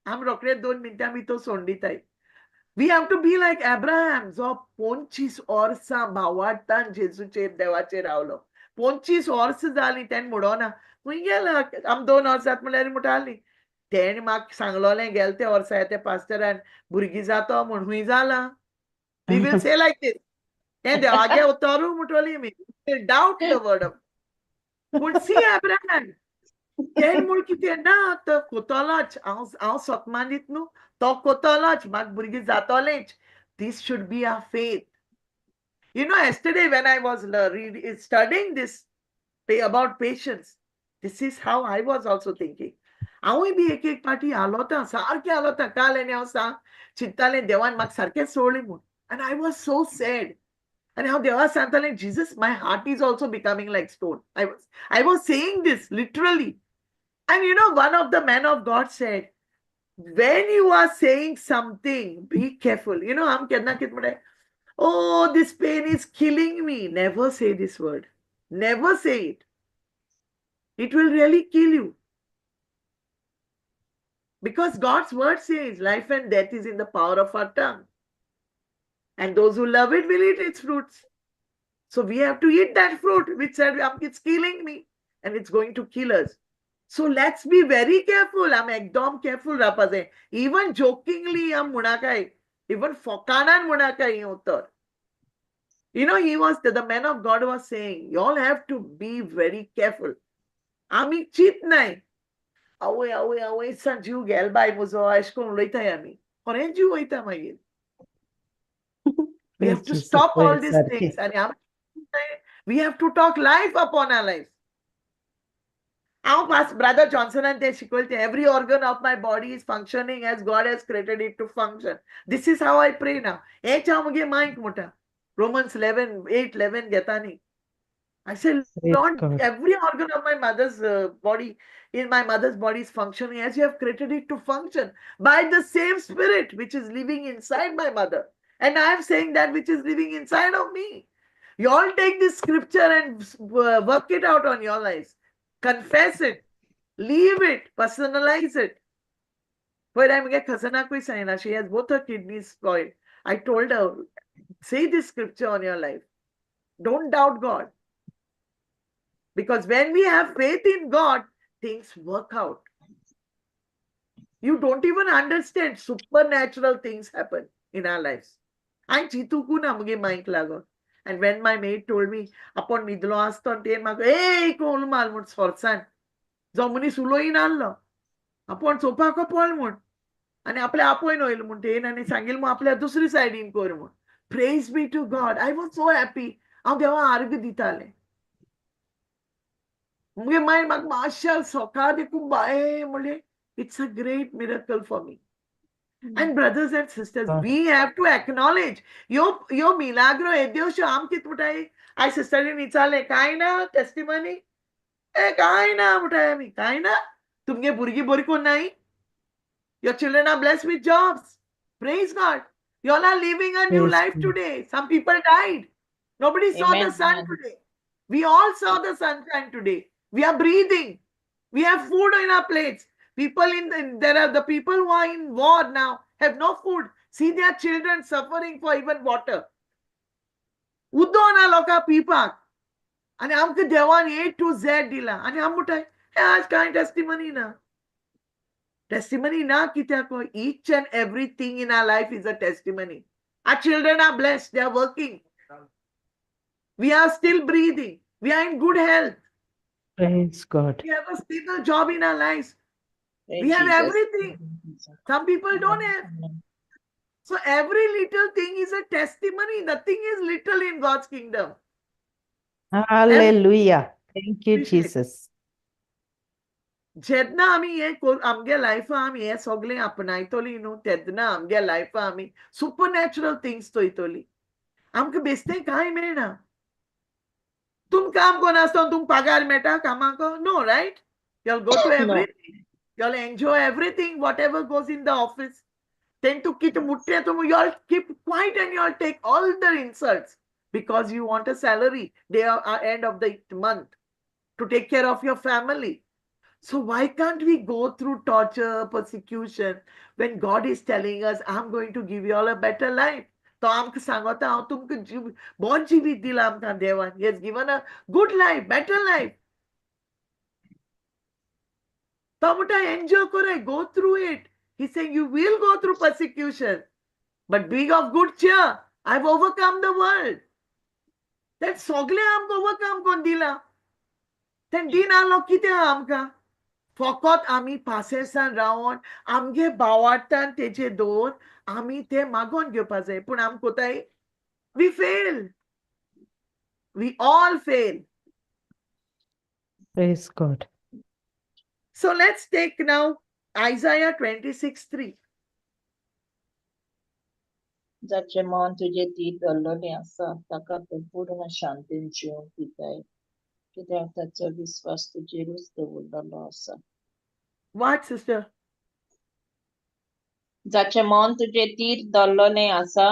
Speaker 4: आम रोखडेच 2 मिनटां भितर सोडून दिताय. We have to be like Abraham, जो 25 वर्सां भावार्थान जेजूचेर देवाचेर रावलो. 25 वर्सां जालीं तेन म्हणोना खूंय गेला आम 2 वर्सांत म्हणल्यार म्हणटाली तेणे म्हाका सांगलोलें गेले ते वर्सा ते पास्टरान भुरगीं जातो म्हूण खूंय जाला. We will say like this. तें देवागे उतरू म्हणटोली मी. Doubt the word of. पूण see Abraham. तेन म्हूण कितें ना तो कोतोलोच हांव सोकमानीत न्हू तो कोतोलोच म्हाका भुरगीं जातोलेंच. This should be our faith. You know, yesterday when I was studying this about patience, this is how I was also thinking. हांवूय बी एक पाटी आलोता सारकें आलोता काल आनी हांव सांग चिंत्तालें देवान म्हाका सारकें सोडलें म्हूण. And I was so sad. And हांव देवा सांगतालें Jesus, my heart is also becoming like stone. I was saying this literally. And you know, one of the men of God said, when you are saying something, be careful. You know, I'm oh, this pain is killing me. Never say this word. Never say it. It will really kill you. Because God's word says life and death is in the power of our tongue. And those who love it will eat its fruits. So we have to eat that fruit, which said, it's killing me and it's going to kill us. So let's be very careful. I'm ekdom careful rapaze. Even jokingly, I'm munakai. Even fokanan munakai utar. You know, the man of God was saying, you all have to be very careful. Ami cheat nai. Awe, sanju gel bai muzo ashkon loita yami. Orenju oita magil. We have to stop all these things. And we have to talk life upon our lives. Our brother Johnson and they every organ of my body is functioning as God has created it to function. This is how I pray now. Romans 8:11 getani. I said, Lord, every organ of my mother's body, in my mother's body is functioning as you have created it to function by the same spirit which is living inside my mother. And I am saying that which is living inside of me. You all take this scripture and work it out on your lives. Confess it, leave it, personalize it. When I get Khasana, she has both her kidneys spoiled. I told her, say this scripture on your life. Don't doubt God. Because when we have faith in God, things work out. You don't even understand. Supernatural things happen in our lives. And when my maid told me, upon nidlo aston ten mak, hey, kol malmut sforsan. Zomuni suloin allo. Upon sopa ko polmut. And apple apoin oil muntain and sangil mo apple dusri side in kormo. Praise be to God. I was so happy. Ang dewa argu ditale. Munge mind mak marshal soka de kumbae mole. It's a great miracle for me. And brothers and sisters, we have to acknowledge. Yo milagro edyo am kit mutai. I sister in Itzale, kaina testimony. Kaina mutai mi. Kaina. Tumge burgi boriko nai. Your children are blessed with jobs. Praise God. You all are living a new life today. Some people died. Nobody saw the sun today. We all saw the sunshine today. We are breathing. We have food in our plates. There are the people who are in war now, have no food. See their children suffering for even water. Udona loka pipak. And amke dewan A to Z dila. And amutai, as kind testimony na. Testimony na kita ko. Each and everything in our life is a testimony. Our children are blessed. They are working. We are still breathing. We are in good health.
Speaker 3: Praise God.
Speaker 4: We have a stable job in our lives.
Speaker 5: Praise
Speaker 4: have
Speaker 5: Jesus.
Speaker 4: everything. Some people don't have.
Speaker 5: Amen.
Speaker 4: So every little thing is a testimony. Nothing is little in God's kingdom.
Speaker 3: Hallelujah. Thank you,
Speaker 4: Appreciate.
Speaker 3: Jesus.
Speaker 4: जेन्ना आमी हे आमगे लायफा आमी हे सगळे आपणायतली न्हू तेन्ना आमगे लायफा आमी supernatural things चोयतली आमकां बेश्टें कांय मेळना तुम काम कोन आसतना तुमकां पगार मेळटा कामाक no right you'll go to everything you'll enjoy everything whatever goes in the office then to kit mutte you'll keep quiet and you'll take all the insults because you want a salary they are end of the month to take care of your family. So why can't we go through torture, persecution when God is telling us, I'm going to give you all a better life? So आमकां सांगता हांव तुमकां बरें जिवीत दिलां आमकां देवान. He has given a good life, better life. तो म्हणटा enjoy कराय, go through it. He's saying you will go through persecution, but be of good cheer. I've overcome the world. That सगळें आमकां overcome कोण दिलां. तें दिन आलो कितें आहा आमकां? फकत आमी पासेसान रावन आमगे भावार्थान तेजे दोन आमी ते मागोन घेवपा जाय पूण आमी कोताय we fail we all fail
Speaker 3: Praise God.
Speaker 4: So let's take now Isaiah 26:3
Speaker 5: जाचे मन तुजे ती दल्लोलें आसा ताका तूं पूर्ण शांतीन जिवंक दिताय कित्याक ताचो विश्वास तुजेरूच दवरलेलो आसा
Speaker 4: what sister
Speaker 5: जाचे मन तुजे तीर दल्लोलें आसा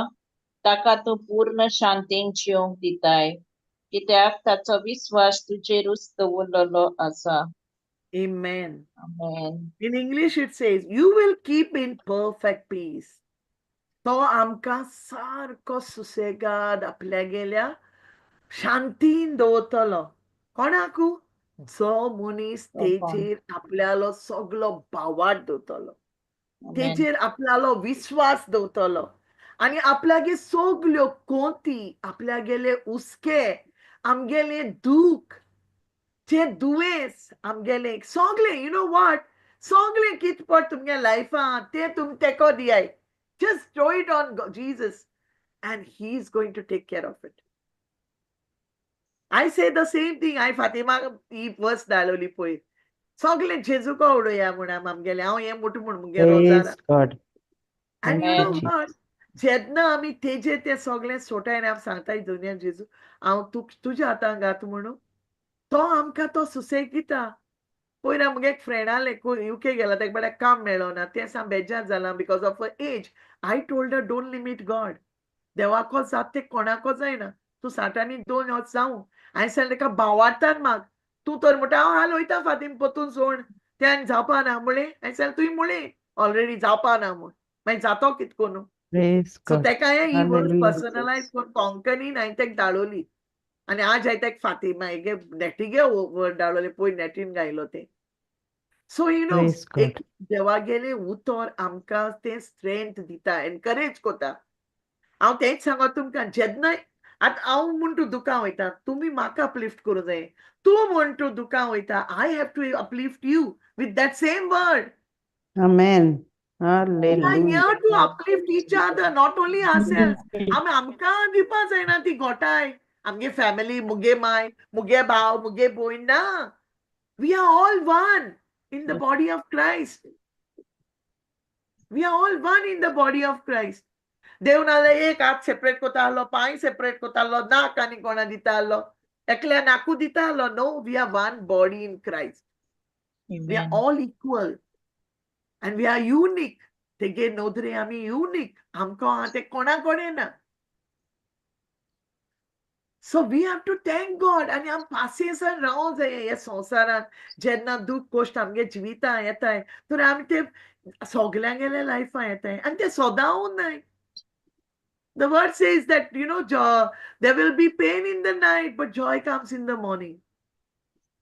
Speaker 5: ताका तूं पूर्ण शांतीन जिवंक दिताय कित्याक ताचो विश्वास तुजेरूच दवरलेलो आसा
Speaker 4: amen
Speaker 5: amen
Speaker 4: in English it says you will keep in perfect peace तो आमकां सारको सुसेगाद आपल्या गेल्या शांतीन दवरतलो कोणाकू जो मनीस तेजेर आपल्यालो सगळो भावार्थ दवरतलो तेजेर आपल्यालो विश्वास दवरतलो आनी आपल्यागे सगल्यो कोंती आपल्यागेले हुस्के आमगेले दूख जे दुयेंस आमगेले सगळे यू नो व्हॉट सगळे कित पड तुमगे लायफान ते तुम तेको दियाय just throw it on Jesus and he's going to take care of it. I say the same thing. I Fatima ही वर्स धाडलोली पळय सगळे जेजूको उडोवया म्हण आमगेले हांव हें मोठो म्हण मुगे रोजारा
Speaker 3: Praise God.
Speaker 4: and you
Speaker 5: Amen.
Speaker 4: know what जेन्ना आमी तेजे तें सगळें सोटाय आनी आमी सांगताय दुनिया जेजू हांव तुज्या हातान घात म्हणून तो आमकां तो सुसेग दिता पयर आमगे एक फ्रेंड आसलें UK गेला ताका बरें काम मेळ्ळो ना तें साम बेजार जालां because of a age I told her don't limit God देवाको जात तें कोणाको जायना तूं 62 वर्स जावं हांवें सांगलें ताका भावार्थान माग तूं तर म्हणटा हांव हाल वयता फातीम पोतून सोड तें जावपा ना म्हणलें हांवें सांगलें तुवें म्हणलें ऑलरेडी जावपा ना म्हूण मागीर जातो कितको न्हू
Speaker 3: Praise
Speaker 4: सो
Speaker 3: God.
Speaker 4: तेका ही वर्स
Speaker 3: Hallelujah.
Speaker 4: पर्सनलायज करून कोंकणीन हांवें ताका धाडोली आनी आज हांवें ताका फातिमा हेगे नेटीगे वर्ड धाडलोलें पयर नेटीन गायलो तें so you know
Speaker 3: Praise God.
Speaker 4: एक देवागेलें उतर आमकां तें स्ट्रेंथ दिता एनकरेज कोता हांव तेंच सांगता तुमकां जेन्ना आतां हांव म्हूण तूं दुकां वयता तुमी म्हाका अपलिफ्ट करूं जाय तूं म्हूण तूं दुकां वयता I have to uplift you with that same word.
Speaker 3: Amen.
Speaker 4: We are
Speaker 3: Hallelujah.
Speaker 4: here to uplift each other, not only ourselves. आमकां दिवपा जायना ती घोटाय आमगे फॅमिली मुगे माय मुगे भाव मुगे भयण ना we are all one in the body of Christ. We are all one in the body of Christ. देव नाजाल्यार एक हात सेपरेट कोता आहलो पांय सेपरेट कोता आहलो नाक आनी कोणा दिता आहलो एकल्या नाकू दिता आहलो no we are one body in Christ we are
Speaker 5: Amen.
Speaker 4: All equal and we are unique तेगे नोदरे आमी युनिक आमकां आहा तें कोणा कडेन ना so we have to thank God आनी आमी पासियेंसान रावंक जाय ह्या संवसारान जेन्ना दूख कोश्ट आमगे जिवितां येताय तर आमी ते सगल्यांगेले लायफां येताय आनी ते सदां उरनाय The word says that, you know, there will be pain in the night, but joy comes in the morning.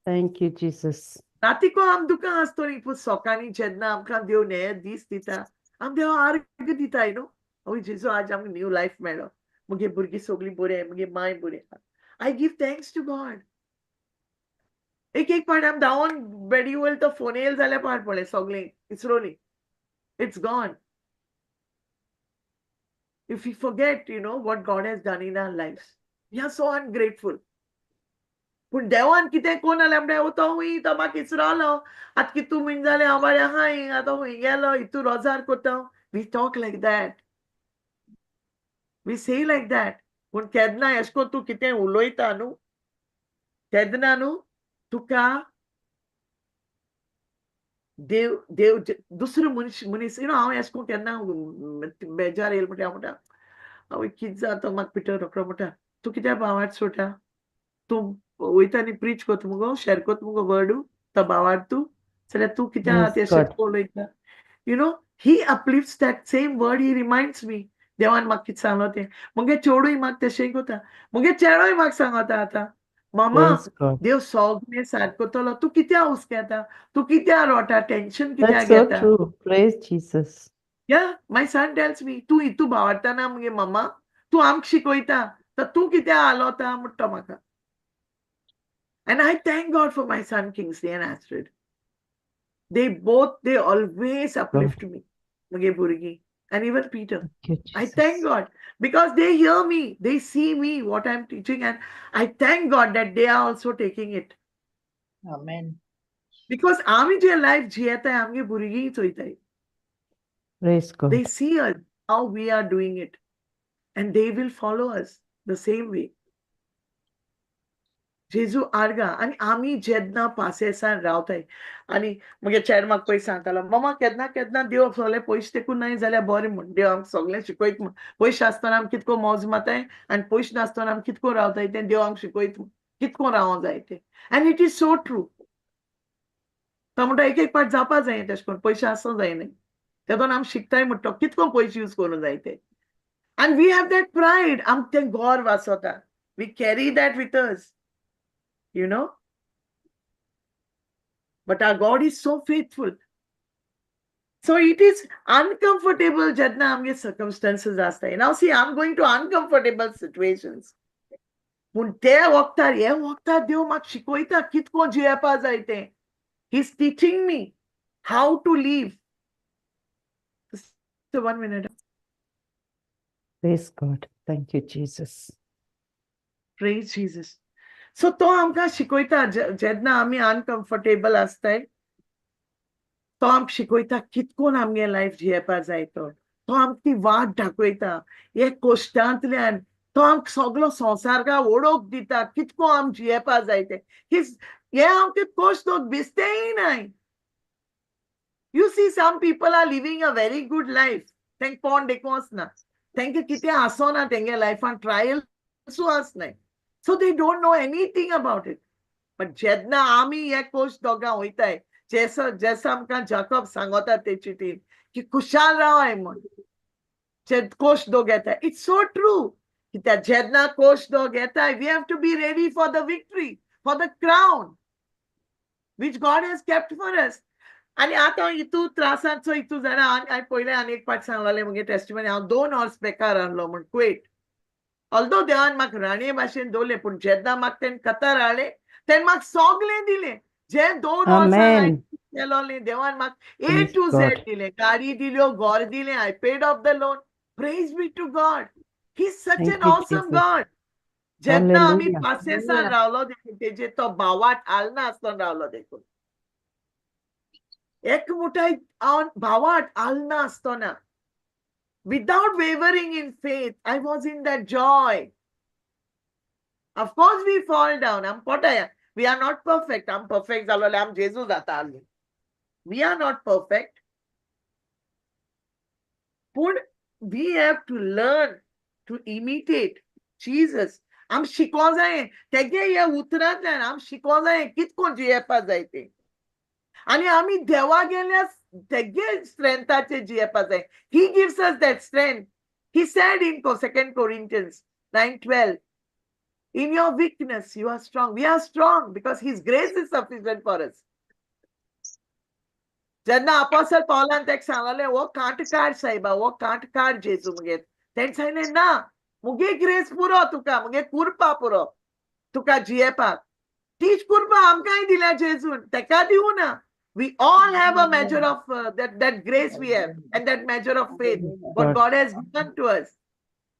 Speaker 3: Thank you, Jesus.
Speaker 4: रातिको आम दुकां आसतली पूण सकाळीं जेन्ना आमकां देव नये दीस दिता आमी देवा आर्ग दिताय न्हू ओय जेजू आज आमकां न्यू लायफ मेळ्ळो मुगे भुरगीं सगळीं बरीं मुगे माय बरी आय गिव थँक्स टू गॉड एक एक पाट आम धांवन बेडी वयर तो फोन येयलो जाल्यार पाट पळय सगळें इसरोली. It's gone. If we forget, what God has done in our lives, we are so ungrateful. पूण देवान कितें कोन्न जाल्यार म्हणटा तो हुंय तो म्हाका इसरालो आतां कितू म्हण जालें हांव बारी आहाय आतां हुंय गेलो हितू रोजार कोता. We talk like that. We say like that. पूण केन्ना अशें कोन्न तूं कितें उलोयता न्हू तेन्ना न्हू तुका देव देव दुसरो मनीस हांव अशें कोन्न केन्ना बेजार येयलो म्हणटा हांव म्हणटा आवय कितें जाता म्हाका पिटर रोखडो म्हणटा तूं कित्याक भावार्थ सोडटा तूं वयता आनी प्रीच कोता मुगो शेअर कोता मुगो वर्डू तो भावार्थ तूं जाल्यार तूं कित्याक
Speaker 3: Yes,
Speaker 4: तें
Speaker 3: God.
Speaker 4: उलयता. ही uplifts that same word. He reminds me. देवान म्हाका कितें सांगलो तें मुगे चेडूय म्हाका तशें कोता मुगे चेडोय म्हाका सांगता आतां मामा
Speaker 3: Praise God.
Speaker 4: देव सगळें सारको कोतलो तूं कित्याक हुस्केता तूं कित्याक रोटा टेन्शन कित्याक
Speaker 3: That's so
Speaker 4: घेता.
Speaker 3: true. Praise Jesus.
Speaker 4: Yeah, my son tells me, तू हितू भावार्थाना मुगे मम्मा तू आमकां शिकोयता तर तू कित्याक आलोता म्हणटा म्हाका. And I thank God for my son Kingsley and Astrid. They always uplift me, muge burgi, and even Peter.
Speaker 3: Thank you,
Speaker 4: I
Speaker 3: Jesus.
Speaker 4: thank God because they hear me, they see me what I'm teaching, and I thank God that they are also taking it.
Speaker 5: Amen.
Speaker 4: Because आमी जे life जियेताय आमगे भुरगीं चोयताय.
Speaker 3: Praise God.
Speaker 4: They see us how we are doing it, and they will follow us the same way. जेजू आर्गा आनी आमी जेन्ना पासेसान रावताय आनी मुगे चेड म्हाका पयस सांगतालो मम्मा केन्ना केन्ना देव सगळे पयशे तेकून नाय जाल्यार बरें म्हण देव आमकां सगळें शिकयत म्हण पयशे आसतना आमी कितको मौज माताय आनी पयशे नासतना आमी कितको रावताय तें देव आमकां शिकयत म्हण कितको रावों जाय तें. And it is so true. तो म्हणटा एक एक पाट जावपा जाय तेशें कोन्न पयशे आसूं जायनाय तेदोन आमी शिकताय म्हणटा कितको पयशे यूज करूं जाय ते. And we have that pride आमकां तें गर्व आसोता. We carry that with us. But our God is so faithful. So it is uncomfortable जेन्ना आमगे circumstances आसताय. Now see, I'm going to uncomfortable situations. पूण ते वक्तार हे वक्तार देव म्हाका शिकोयता कितको जियेपा जाय तें. He's teaching me how to live. So 1 minute.
Speaker 3: Praise God. Thank you, Jesus.
Speaker 4: Praise Jesus. So तो आमकां शिकोयता जेन्ना आमी अनकम्फर्टेबल आसताय तो आमकां शिकोयता कितकोन आमगे लायफ जियेपा जाय तो. तो आमकां ती वाट दाखयता हे कोश्टांतल्यान तो आमकां सगळो संवसार ओळख दिता कितको आम जियेपा जाय ते. हे आमकां कोश्ट भिजतेय नाय. You see, some people are living a very good life. तांकां कोण देखून आसना तांकां कितें आसोना तेंगे लायफान ट्रायल सो आसनाय. So they don't know anything about it. But जेन्ना आमी हे कोश्ट दोगां वयताय जेस आमकां जाकब सांगता ते चिटीन की खुशाल रावाय म्हण जे कोश्ट दोग येताय. It's so true. कित्याक जेन्ना कोश्ट दोग येताय we have to be ready for the victory, for the crown which God has kept for us. आनी आतां हितू त्रासांचो हितू जाणा हांवें पयलें आनी एक पाट सांगलोलें मुगे टेस्टिमनी हांव 2 हॉर्स बेकार आहलो म्हण क्वेट. ऑल्दो देवान म्हाका राणे भाशेन दवरलें पूण जेन्ना म्हाका तें कतार हाडलें तेन्ना म्हाका सगळें दिलें. जे 2 वर्सां
Speaker 3: Amen.
Speaker 4: केलोलें देवान म्हाका A
Speaker 3: Praise
Speaker 4: to Z
Speaker 3: God.
Speaker 4: दिलें. गाडी दिल्यो घर दिलें. I paid off the loan. Praise be to God. He's such
Speaker 3: Thank
Speaker 4: an
Speaker 3: you,
Speaker 4: awesome
Speaker 3: Jesus.
Speaker 4: God. जेन्ना आमी
Speaker 3: Hallelujah.
Speaker 4: पासेसान रावलो देखून तेजेर तो भावाट आलना आसतना रावलो देखून एकमुठाय भावाट आलना आसतना without wavering in faith, I was in that joy. Of course, we fall down. We are not perfect. I'm perfect. I'm Jesus. We are not perfect. But we have to learn to imitate Jesus. I'm shikozaye. Tege ya utraatlan. I'm shikozaye. Kitko jiyepa zaite. आणि आम्ही देवा गेल्यास तेगे स्ट्रेंथाचे जियेपा जाय. He gives us that strength. He said in 2 Corinthians 9:12, in your weakness you are strong. We are strong because His grace is sufficient for us. जेन्ना apostle पौलान तेका सांगलें वो कांट काड सायबा वो कांट काड जेजू मुगे तेणें सांगलें ना मुगे ग्रेस पुरो तुका मुगे कुरपा पुरो तुका जियेपाक. तीच कृपा आमकांय दिल्या जेजून तेका दिवू ना. We all have a measure of that grace we have and that measure of faith what
Speaker 3: God.
Speaker 4: God has given to us.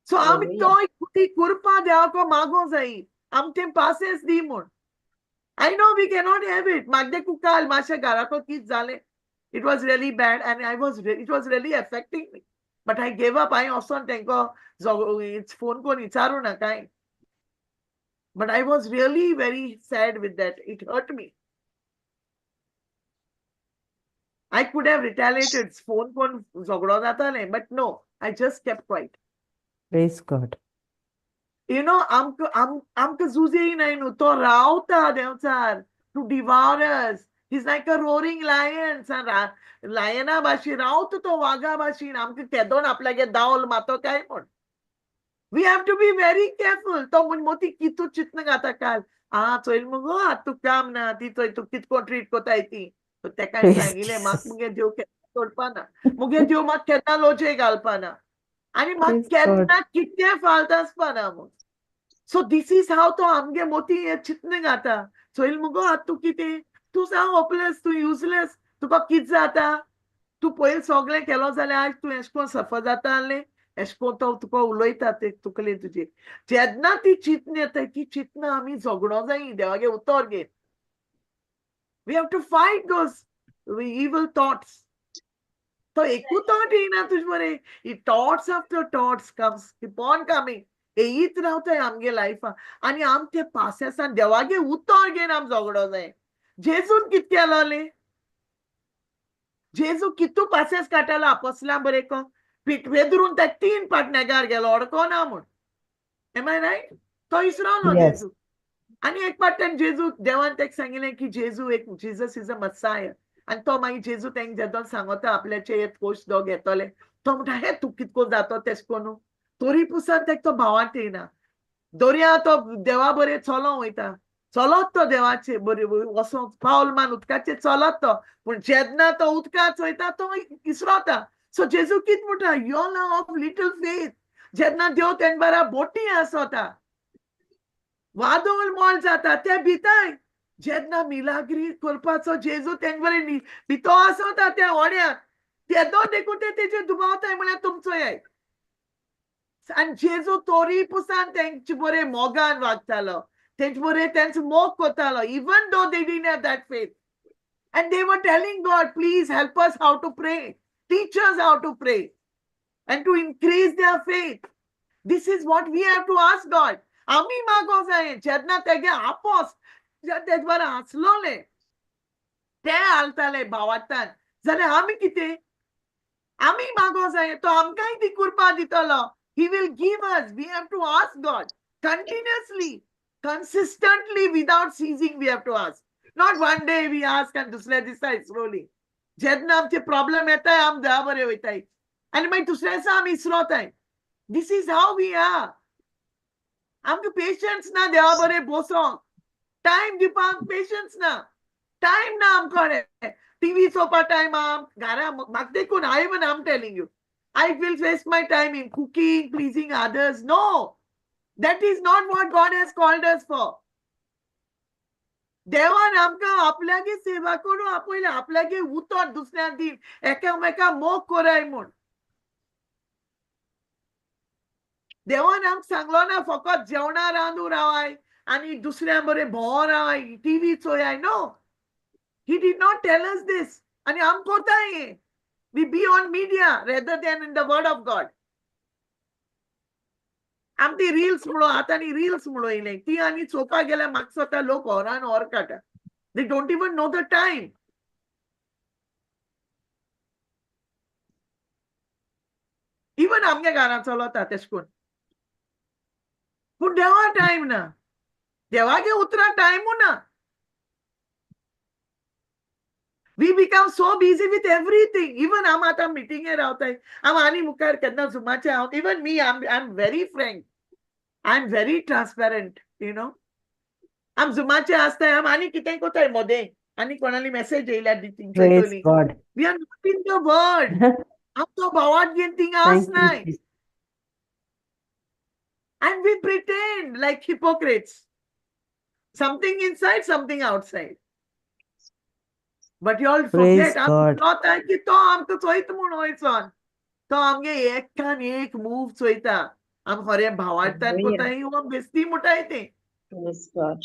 Speaker 4: So आमी
Speaker 5: Hallelujah.
Speaker 4: तो ती कृपा देवाको मागो जायी आमचे पासेस दी म्हूण. I know we cannot have it. Magde kukal masha garako kids zale. It was really bad and it was really affecting me. But I gave up. I also tenko it's phone ko nicharu na kai. But I was really very sad with that. It hurt me. I could have retaliated. Phone kon zogdo zatale, but no, I just kept quiet.
Speaker 3: Praise God.
Speaker 4: You know, amka zuzi nahi nu to rauta devchar to devour us. He's like a roaring lion. Liona bashi raut to vaga bashi amka kedon aplage daul mato kai mon. We have to be very careful. To mun moti kitu chitna gata kal. So ilmu go tu kam na ti to kit ko treat ko tai ti. To teka sangile mak muge dio ke todpana. Muge dio mak kedna loje galpana. आणि मग
Speaker 3: Praise
Speaker 4: केतना कितने फालतास पाना. So this is how to आमगे मोती चितने गाता. So ilmugo तू किती तू सा hopeless तू useless तुका कित जाता तू पहिले सगळे केलो जाल्यार आज तू एशको सफर जाता आले एशको तो तुका उलयता ते तुकले तुजे जेन्ना ती चितन येता ती चितन आमी झगडो जायी देवागे उतर घे. We have to fight those evil thoughts. So ekku thought येईना तुझ बरे. Thoughts after thoughts comes, keep on coming. येयीत रावताय आमगे लायफा आणि आम ते पासेसान देवागे उतर घेन आम झगडो जाय. जेजून कित केलोले जेजू कितू पासेस काटालो आपोसला बरे को पेदरून त्या 3 पाटण्यागार गेलो अडको ना म्हूण. Am I right? तो इसरावलो
Speaker 3: Yes.
Speaker 4: जेजू आणि एक पाटल्यान जेजू देवान तेका सांगिल्लें की जेजू एक जीसस इज अ मसाय आणि तो मागीर जेजू तेंक जेदोन सांगता आपल्याचे एक कोश दो घेतले तो म्हणटा हे तू कितको जातो तेश कोनू तोरी पुसान तेका तो भावांत येयना. दर्या तो देवा बरे चलो वयता चलत तो देवाचे बरे वसोंक पावल मान उदकाचे चलत तो पूण जेन्ना तो उदकाच वयता तो इसरोता. सो जेजू कित म्हणटा यो लव ऑफ लिटल फेथ जेन्ना देव तेंक बारा बोटी आसोता वादळ मोल जाता ते भिताय जेन्ना मिलाग्री करपाचो जेजू तेंक बरे भितो आसोता त्या ओड्याक तेदो देखून ते तेजे दुबावताय म्हळ्यार तुमचो हे. आणि जेजू तोरी पुसान तेंचे बरे मोगान वागतालो तेंचे बरे तेंच मोग कोतालो even though they didn't have that faith and they were telling God please help us how to pray, teach us how to pray and to increase their faith. This is what we have to ask God. आमी मागो जाय जेन्ना तेगे आपोस तेज बरे हांसलोले ते हालताले भावार्थान जाल्यार आमी कितें आमी मागो जाय तो आमकांय ती कृपा दितलो. He will give us. We have to ask God continuously, consistently, without ceasing. We have to ask. Not one day we ask and दुसऱ्या दिसा इसरोली. जेन्ना आमचे प्रॉब्लेम येताय आम देवा बरे वयताय आनी मागीर दुसऱ्या दिसा आमी इसरोताय. This is how we are. आमकां पेशन्स ना देवा बरे बसोंक टायम दिवपाक पेशन्स ना टायम ना आमकडे टीव्ही चोवपा टायम आम घरा म्हाका देखून I'm telling you I will waste my time in cooking, pleasing others. No, that is not what God has called us for. देवान आमकां आपल्यागे सेवा करून आपयले आपल्यागे उतर दुसऱ्यांक दी एकामेका मोग कोराय म्हूण. देवान आमकां सांगलो ना फकत जेवणा रांदू रावाय आनी दुसऱ्या बरे भोंव रावाय TV चोयाय. No, he did not tell us this. आनी आम कोताय हें. We be on media rather than in the word of God. आम ती रील्स म्हणून आतांनी रील्स म्हणून येयले ती आनी चोवपाक गेल्यार म्हाका स्वता लोक होरान होर काडटा. They don't even know the time. Even आमगे घरां चलता तेश कोन पूण देवा टायम ना देवागे उतरां टायमू ना. We become so busy with everything. Even आम आतां मिटिंगे रावताय आम आनी मुखार केन्ना झुमाचे हांव even me I'm very frank. I'm very transparent, you know. आम झुमाचे आसताय आम आनी कितें कोताय मोदें आनी कोणाली मेसेज येयल्यार
Speaker 3: Praise
Speaker 4: चोयतली.
Speaker 3: God.
Speaker 4: We are not in the word. आम तो भावात घेवन थिंगा
Speaker 3: Thank you,
Speaker 4: आसनाय.
Speaker 3: Jesus.
Speaker 4: And we pretend like hypocrites. Something inside, something outside. But you all
Speaker 3: Praise
Speaker 4: forget,
Speaker 3: God.
Speaker 4: to आमकां चोयता म्हूण वयचोन. तो आमगे एकठान एक मूव चोयता. आम खरें भावार्थान
Speaker 5: Hallelujah.
Speaker 4: कोताय वो बेस्ती मुटाय ते.
Speaker 5: Praise God.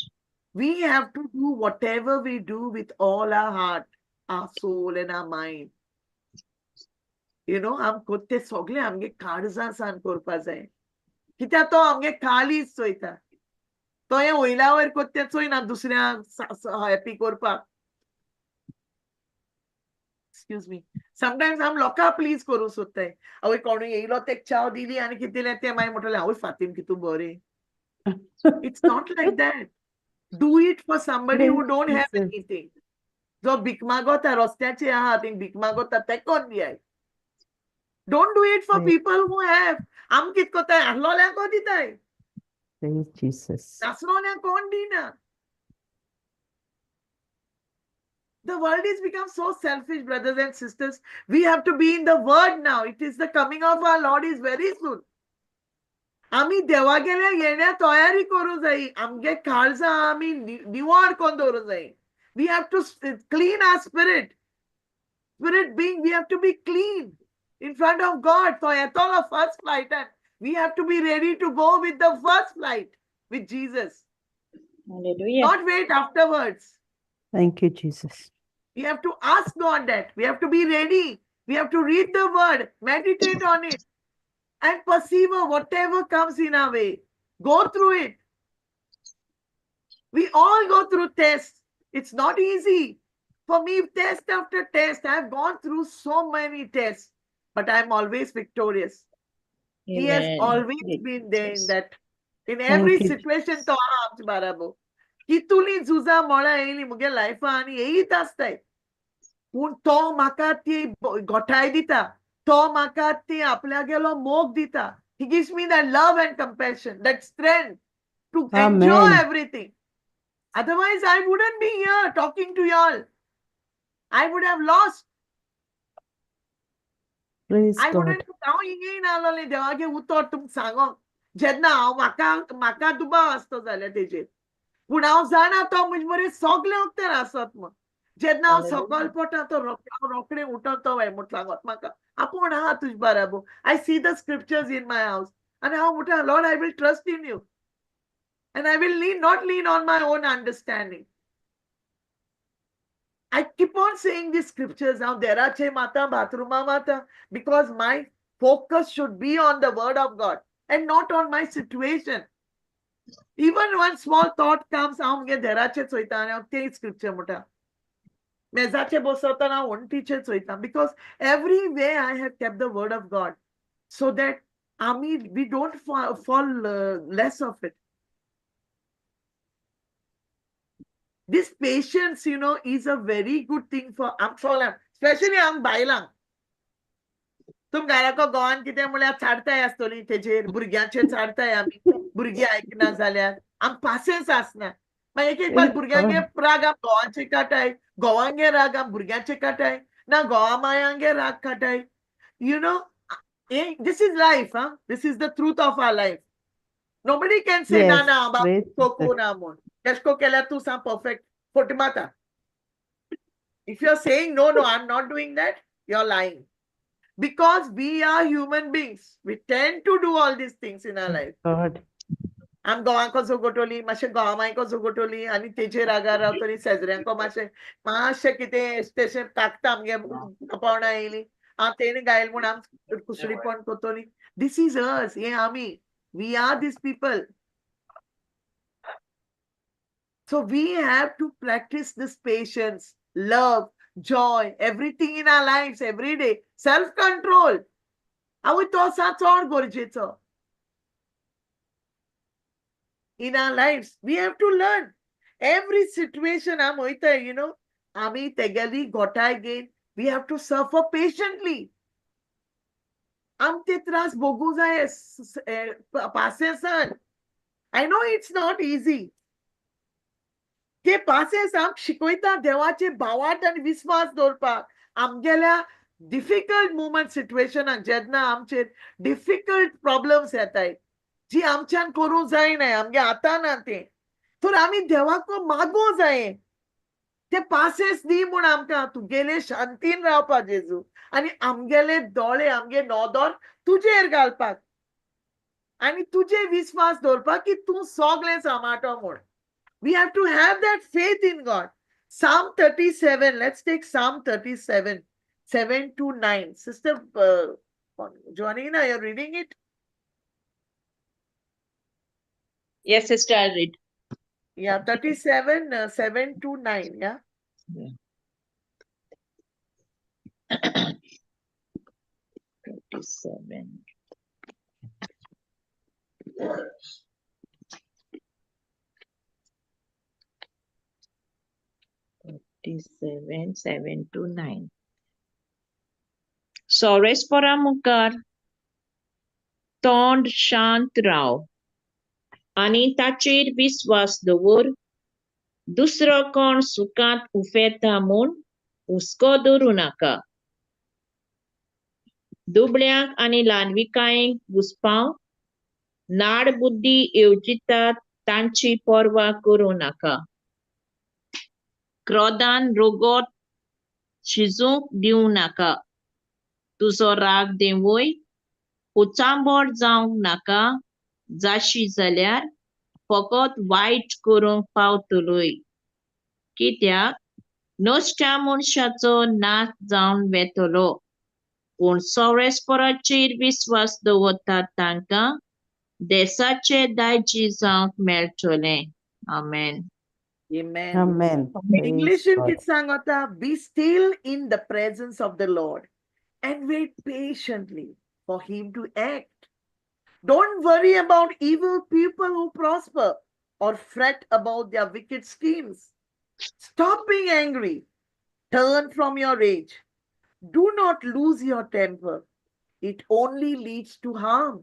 Speaker 4: We have to do whatever we do with all our heart, our soul and our mind. आम कोत्ते सगळे आमगे काळजां सान करपा जाय. कित्याक तो आमगे खालीच चोयता. तो हे वयल्या वयर कोत्ते चोयना दुसऱ्यांक हॅपी करपाक. Excuse me. Sometimes आम लोकां प्लीज करूं सोदताय. आवय कोणूय येयलो तेक चाव दिली आनी कितें दिलें तें मागीर म्हणटलें आवय फातीम कितू बरें. It's not like that. Do it for somebody who don't have
Speaker 3: Jesus.
Speaker 4: anything. जो भीक मागोता रस्त्याचे आहा थिंग भीक मागोता तेका कोण दियाय. Don't do it for
Speaker 3: Praise
Speaker 4: people who have. आम कित कोताय आहलोल्यांक कोण दिताय.
Speaker 3: Jesus.
Speaker 4: नासलोल्यांक कोण दिना. The world has become so selfish, brothers and sisters. We have to be in the word now. It is the coming of our Lord is very soon. आमी देवा गेल्या येण्या तयारी करूं जायी. आमगे काळजां आमी निवळ कोन्न दवरूं जायी. We have to clean our spirit. Spirit being, we have to be clean in front of God. So at all of first flight, and we have to be ready to go with the first flight with Jesus.
Speaker 5: Hallelujah.
Speaker 4: Not wait afterwards.
Speaker 3: Thank you, Jesus.
Speaker 4: We have to ask God that. We have to be ready. We have to read the word, meditate on it, and perceive whatever comes in our way. Go through it. We all go through tests. It's not easy. For me, test after test, I've gone through so many tests, but I'm always victorious. He has
Speaker 5: Amen.
Speaker 4: always
Speaker 5: Great
Speaker 4: been there in
Speaker 5: Jesus.
Speaker 4: that. In every
Speaker 3: you.
Speaker 4: situation, तो आमचे बाराबो. कितुली झुजा मोळा येयली मुगे लायफा आनी येयीत आसताय. पूण तो म्हाका ती घोटाय दिता. तो म्हाका ती आपल्या गेलो मोग दिता. He gives me that love and compassion, that strength to enjoy
Speaker 3: Amen.
Speaker 4: everything. Otherwise, I wouldn't be here talking to y'all. I would have lost.
Speaker 3: Praise
Speaker 4: I
Speaker 3: God.
Speaker 4: wouldn't हांव हिंगेन आलोलें देवागे उतर तुमकां सांगोंक. जेन्ना हांव म्हाका दुबाव आसतो जाल्यार तेजेर. पूण हांव जाणा तो म्हजे बरें सगळे उतर आसत म्हूण. जेन्ना हांव सकयल पडटा तो रोखडें उठोन तो म्हूण सांगत म्हाका आपूण आहा तुजे बाराबो. I see the scriptures in my house. आनी हांव म्हणटा Lord, I will trust in you. And I will not lean on my own understanding. I keep on saying these scriptures now. Derache mata, bathruma mata, because my focus should be on the word of God and not on my situation. Even one small thought comes, derache choita scripture muta. Mezache bosotana one teacher choita, because every way I have kept the word of God, so that we don't fall less of it. This patience, is a very good thing for especially am bailang. तुम घराको गोवान कितें म्हळ्यार चाडताय आसतली तेजेर भुरग्यांचेर चाडताय आमी भुरगीं आयकना जाल्यार आम पासेंस आसना मागीर एक पास भुरग्यांगे राग आम घोवांचे काटाय घोवांगे राग आम भुरग्यांचे काटाय ना घोवा मायांगे राग काटाय this is life, this is the truth of our life. Nobody can say
Speaker 3: Yes,
Speaker 4: na
Speaker 3: great.
Speaker 4: soko na mon kesko kela tu sam perfect fotimata. If you're saying no, I'm not doing that, you're lying. Because we are human beings. We tend to do all these things in our life.
Speaker 3: God.
Speaker 4: आम गोवांको झगोटोली मातशें गोवामायको झगोटोली आनी तेजेर रागार रावतली शेजऱ्यांको मातशें कितें तेशें ताकता आमगे पावणा येयली तेणी गायल म्हूण आम कुसळीपण कोतोली. This is us. हे आमी. We are these people. So we have to practice this patience, love, joy, everything in our lives every day. Self-control. आवय तो चड गरजेचो. In our lives, we have to learn. Every situation, आमी तेगेली घोटाय घेन, we have to suffer patiently. आम ते त्रास भोगूं जाय पासेंसान. I know it's not easy. ते पासेंस आम शिकोयता देवाचे भावार्थ आनी विस्वास दवरपाक आमगेल्या डिफिकल्ट मोमेंट सिच्युएशनाक जेन्ना आमचेर डिफिकल्ट प्रॉब्लम्स येताय जी आमच्यान करूं जायनाय आमगे आतां ना तें तर आमी देवाको मागो जाये ते पासेस दी म्हूण आमकां तुगेले शांतीन रावपा जेजू आनी आमगेले दोळे आमगे नोदर तुजेर घालपाक आनी तुजे विश्वास दवरपाक की तूं सगळें सांबाळटो म्हूण. We have to have that faith in God. Psalm 37. Let's take Psalm 37, 7 to 9. Sister Joanina, you're reading it?
Speaker 5: Yes, sister, I'll read.
Speaker 4: Yeah, 37, 7 to 9. Yeah.
Speaker 5: Yeah. 37. 37, 7 to 9. सोरेस्परा मुखार तोंड शांत राव आनी ताचेर विश्वास दवर. दुसरो कोण सुखांत उफेता म्हूण हुस्को दवरूं नाका. दुबळ्यांक आनी ल्हानविकायेंक घुस्पाव नाड बुद्धी येवजितात तांची पर्वा करूं नाका. क्रोधान रोगोत शिजूंक दिवं नाका. तुजो राग देंवय उचांबोळ जावंक नाका. जाशी जाल्यार फकत वायट करूंक पावतलोय. कित्याक नश्ट्या मनशाचो नाश जावन वेतलो पूण सोरेस्पराचेर विश्वास दवरतात तांकां देशाचे दायजी जावंक मेळटलें. आमेन.
Speaker 4: Amen.
Speaker 3: Amen.
Speaker 4: English
Speaker 3: Praise
Speaker 4: in
Speaker 3: God.
Speaker 4: Kitsangata, be still in the presence of the Lord and wait patiently for him to act. Don't worry about evil people who prosper or fret about their wicked schemes. Stop being angry. Turn from your rage. Do not lose your temper. It only leads to harm.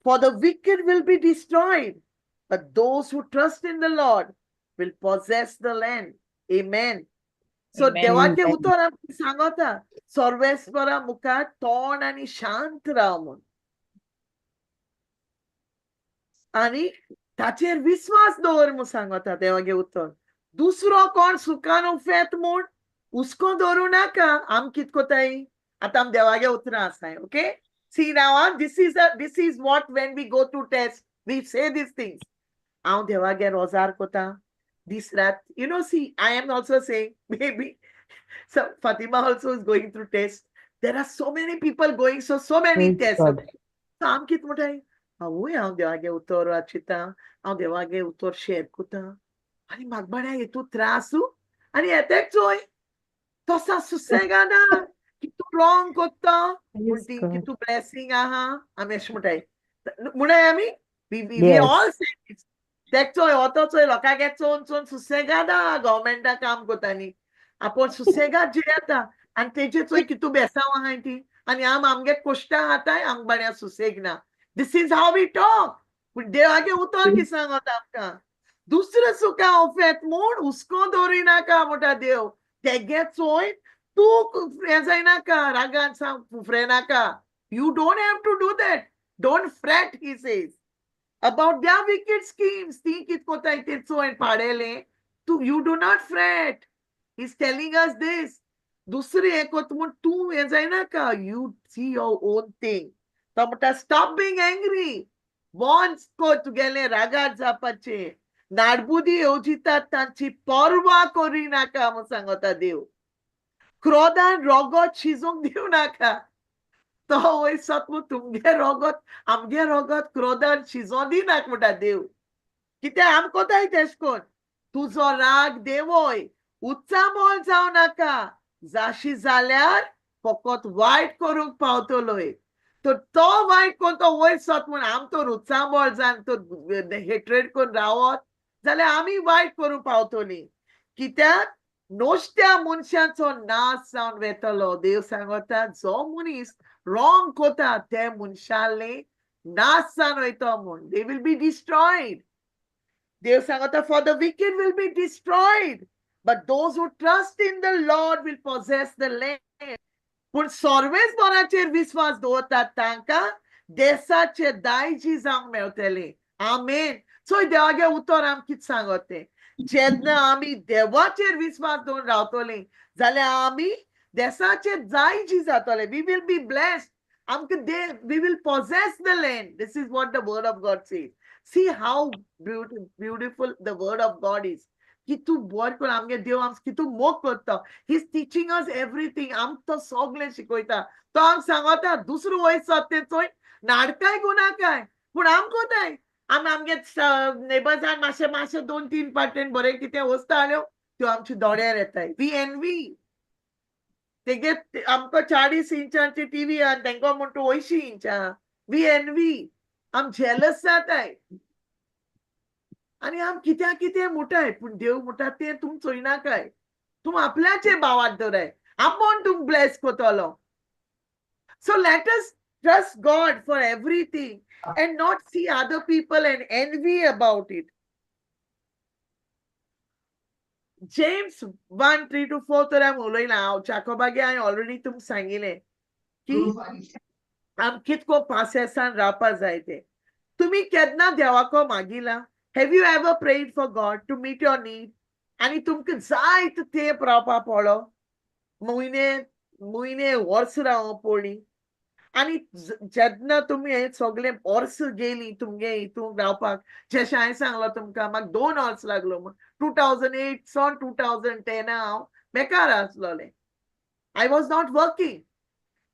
Speaker 4: For the wicked will be destroyed, but those who trust in the Lord will possess the land. Amen. So
Speaker 5: Amen.
Speaker 4: देवाचे
Speaker 3: Amen.
Speaker 4: उतर आमकां सांगता सर्वेस्परा मुखार तोंड आनी शांत राव म्हूण आनी ताचेर विश्वास दवर म्हूण सांगता देवागे उतर. दुसरो कोण सुखान उफेत म्हूण हुस्को दवरूं नाका. आम कित कोताय आतां आम देवागे उतरां आसाय. Okay, see now, this is what when we go to test we say these things. हांव देवागे रोजार कोता this rat, you know, see, I am also saying maybe so Fatima also is going through tests. There are so many people going, so many
Speaker 3: Praise
Speaker 4: tests.
Speaker 3: God.
Speaker 4: Okay? So आम कित म्हणटाय हांवूय देवागे उतर वाचिता, हांव देवागे उतर share कोता आनी म्हाका बाळ्या हेतू त्रासू आनी येतेच चोय तसा सुसेगादा की तू रॉंग कोत्ता पूण
Speaker 3: Praise
Speaker 4: ती की
Speaker 3: God.
Speaker 4: तू ब्लेसिंग आहा आमी अशें म्हणटाय म्हणून आमी we
Speaker 3: Yes.
Speaker 4: all say this. तेक चोय होतो चोय लोकांगे चोवन चोवन सुसेगादा गव्हर्मेंटा काम कोतानी आपूण सुसेगाद जियेता आनी तेजे चोय कितू बेसांव आहाय ती आनी आमगे कोश्टा हाताय आमक बाळ्या सुसेग ना. This is how we talk. पूण देवागे उतर की सांगता आमकां दुसरें सुखां उफेत म्हूण हुस्को दवरी नाका म्हणटा देव. तेगे चोय तूं हें जायनाका रागान सांग फुफरेनाका. You don't have to do that. Don't fret, he says. About their wicked schemes, think it kotay so and padele. You do not fret. He's telling us this. Dusre ekotmun tu ezainaka. You see your own thing. Tamata stop being angry. Once ko tugele ragad zapache. Nadbudi ojita tanchi porva korinaka musangota deu. Krodan rogot chizong diu naka. तो वय सत्व तुमगे रोगत आमगे रोगत क्रोधान शिजोदी नाक म्हणटा देव. कित्याक आम कोताय तेश कोन तुजो राग देवोय उच्चामोल जावं नाका. जाशी जाल्यार फकत वायट करूंक पावतलोय. तो वायट कोण तो वयर सत म्हूण आम तर उच्चामोल जावन तर हेट्रेड कोन रावत जाल्यार आमी वायट करूंक पावतलीं. कित्याक नोश्त्या मनशांचो नाश जावन वेतलो. देव सांगता जो मनीस wrong kota te munshale nasan oitomon. They will be destroyed. Dev sangata for the wicked will be destroyed, but those who trust in the Lord will possess the land. Pun sorves bonacher viswas dota tanka desache daiji zang meutele. Amen. सो देवागे उतर आम कित सांगोते जेन्ना आमी देवाचेर विश्वास दवरून रावतले जाल्यार आमी देशाचे जायजी जातले वी विल बी ब्लेस्ड आमकां we will possess the land. This is what the word of God says. See how beautiful the word of God is. की तू बरें करून आमगे देव आमकां कितू मोग करता. He is teaching us everything. आमकां सगळें शिकयता. तो आमकां सांगता दुसरो वयस ते चोय नाडकाय गुणाकाय पूण आम कोताय आम आमगे नेबर्सान मातशें मातशें 2-3 पाटेन बरें कितें वस्तू आल्यो त्यो आमचे दोळ्यार येताय. वी एनवी तेगे आमकां 40 इंचांची टीव्ही आनी तेंका म्हणटा 80 इंचां. वी एनवी आम जेलस जाताय आनी आम कित्याक कितें मुटाय पूण देव म्हणटा तें तुम चोयनाकाय तुम आपल्याचे भावात दवराय आपूण तुम bless कोतलो. So let us trust God for everything and not see other people and envy about it. James 1:3-4 तर हांव उलयलां हांव जाकोबागे हांवें ऑलरेडी तुमकां सांगिल्लें की आम कितको पासेसान रावपा जाय तें. तुमी केन्ना देवाको मागिला? Have you ever prayed for God to meet your need? आनी तुमकां जायत तेंप रावपा पडलो म्हयने वर्स रावों पडली आनी जेन्ना तुमी हे सगळे वर्स गेली तुमगे हितून रावपाक जशें हांवें सांगलो तुमकां म्हाका 2 वर्स लागलो म्हण 2008 सावन 2010 हांव बेकार आसलोलें. आय वॉज नॉट वर्किंग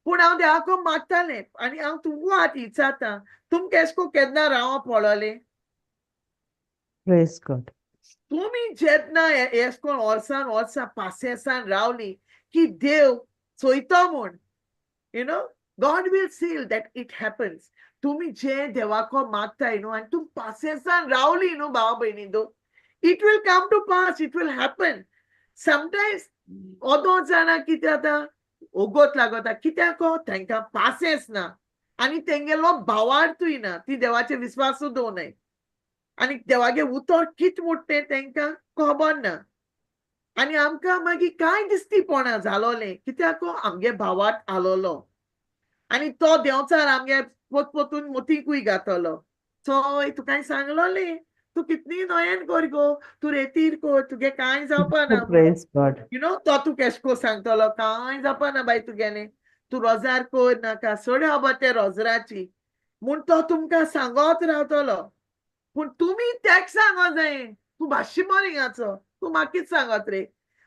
Speaker 4: पूण हांव देवाको मागतालें आनी हांव तुमकां आतां विचारतां तुमकां एश को केन्ना रावों पडलोलें?
Speaker 3: Praise God.
Speaker 4: तुमी जेन्ना एश कोन वर्सां पासेसान रावली की देव चोयतो म्हूण you know God will seal that it happens. तुमी जे देवाको मागताय न्हू आनी तुम पासेसान रावली न्हू भाव भयणींनो it will come to pass, it will happen. Sometimes ओदो जाणां कितें जाता ओगोत लागता कित्याक तांकां पासेस ना आनी तेंगेलो भावार्थूय ना ती देवाचे विस्वासूय दवरनाय आनी देवागे उतर कित म्हूण तें तांकां खबर ना आनी आमकां मागीर कांय दिसतीपणां जालोलें कित्याक आमगे भावार्थ आलोलो आनी तो देंवचार आमगे पोतपोतून मोतीकूय घातलो. चोय तुका सांगलोलें तूं कितलीं नोयेन कोर गो तूं रेतीर कोर तुगे कांय जावपा ना
Speaker 3: Praise God.
Speaker 4: यू नो तो तूं केशको सांगतलो कांय जावपा ना बाय तुगेलें तूं रोजार कोर नाका सोड हाबा ते रोजराची म्हूण तो तुमकां सांगोत रावतलो पूण तुमी तेक सांगो जाय तूं भाशी मोरिंगाचो तूं म्हाका कितें सांगत रे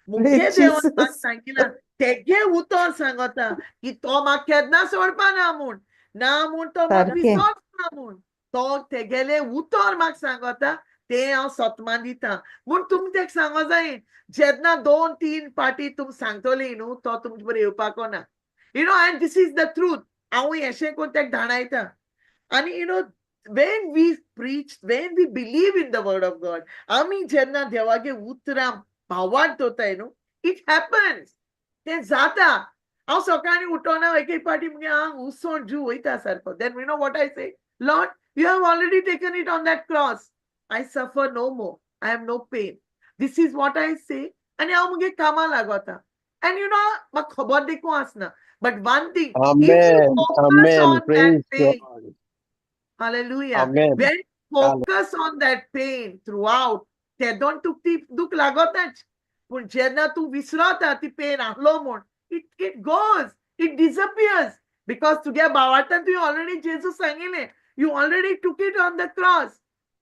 Speaker 4: मुगे देवान म्हाका सांगिलां तेगे उतर सांगता की तो म्हाका केन्ना सोडपा ना म्हूण तो म्हाका
Speaker 3: सारकें.
Speaker 4: विसरना म्हूण तो तेगेले उतर म्हाका सांगता तें हांव सतमान दितां म्हूण तुमी तेका सांगो जाय जेन्ना 2-3 पाटी तुमी सांगतली न्हू तो तुमचे बरें येवपाको ना you know and this is the truth हांव हेशें कोन्न तेका धाडायता आनी you know when we preach, when we believe in the word of God, आमी जेन्ना देवागे उतरां भावार्थ दोताय न्हू it happens. तें जाता हांव सकाळीं उठोना एक पाटी मुगे आंग उसोण जीव वयता सारको then you know what I say, Lord, you have already taken it on that cross. I suffer no more. I have no pain. This is what I say. आनी हांव मुगे कामां लागोता and you know म्हाका खबर देखून आसना but one thing if you focus on that pain, hallelujah,
Speaker 6: Amen.
Speaker 4: when focus on that pain throughout ते दोन तुक दूख लागोताच पूण जेन्ना तूं विसरता ती पेन आहलो म्हूण it goes, it disappears because तुगे भावार्थान तुवें already Jesus सांगिल्लें you already took it on the cross.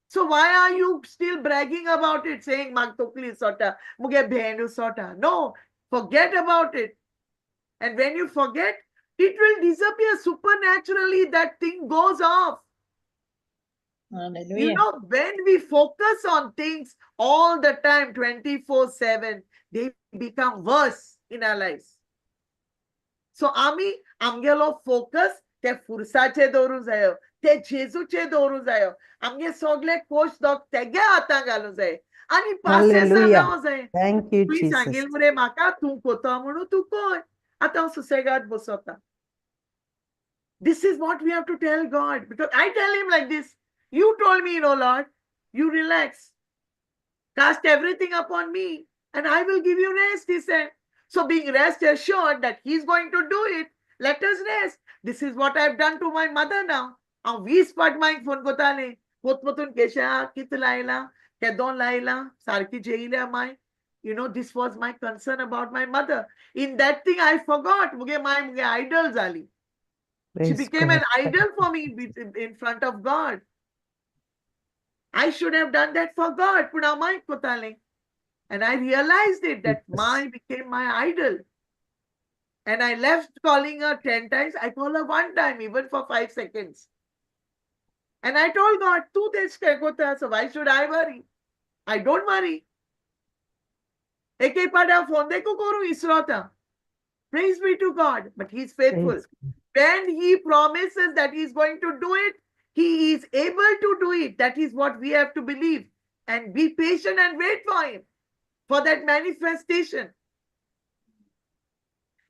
Speaker 4: So why are you still bragging about it saying म्हाका तकली सोटा मुगे भेंडू सोटा? No, forget about it. And when you forget it will disappear supernaturally, that thing goes off.
Speaker 5: Hallelujah.
Speaker 4: You know, when we focus on things all the time, 24/7, they become worse in our lives. So, amgelo focus te fursache doru zayo, te Jesuche doru zayo, amge sogle coach dog tege atangalu zayo. Ani passe
Speaker 3: Hallelujah.
Speaker 4: sanaw zayo.
Speaker 3: Thank you,
Speaker 4: Tui
Speaker 3: Jesus.
Speaker 4: sangil mure maka tu kota munu tu koi. Atang susegad bosota. This is what we have to tell God, because I tell him like this. You told me, no Lord, you relax. Cast everything upon me and I will give you rest, he said. So being rest assured that he's going to do it, let us rest. This is what I've done to my mother now. And we spot my phone kotale. पोतपोतून केशा कित लायला केदोन लायला सारकी जेयल्या my this was my concern about my mother. In that thing I forgot मुगे idol झाली. She
Speaker 3: Praise
Speaker 4: became an
Speaker 3: God.
Speaker 4: idol for me in front of God. I should have done that for God. Puna mai kotale. And I realized it that my became my idol. And I left calling her 10 times. I call her one time, even for 5 seconds. And I told God, tu this kota, so why should I worry? I don't worry. Eke pada phone deko koru isrota. Praise be to God. But He's faithful.
Speaker 3: Praise
Speaker 4: When He promises that He's going to do it, He is able to do it. That is what we have to believe. And be patient and wait for Him, for that manifestation.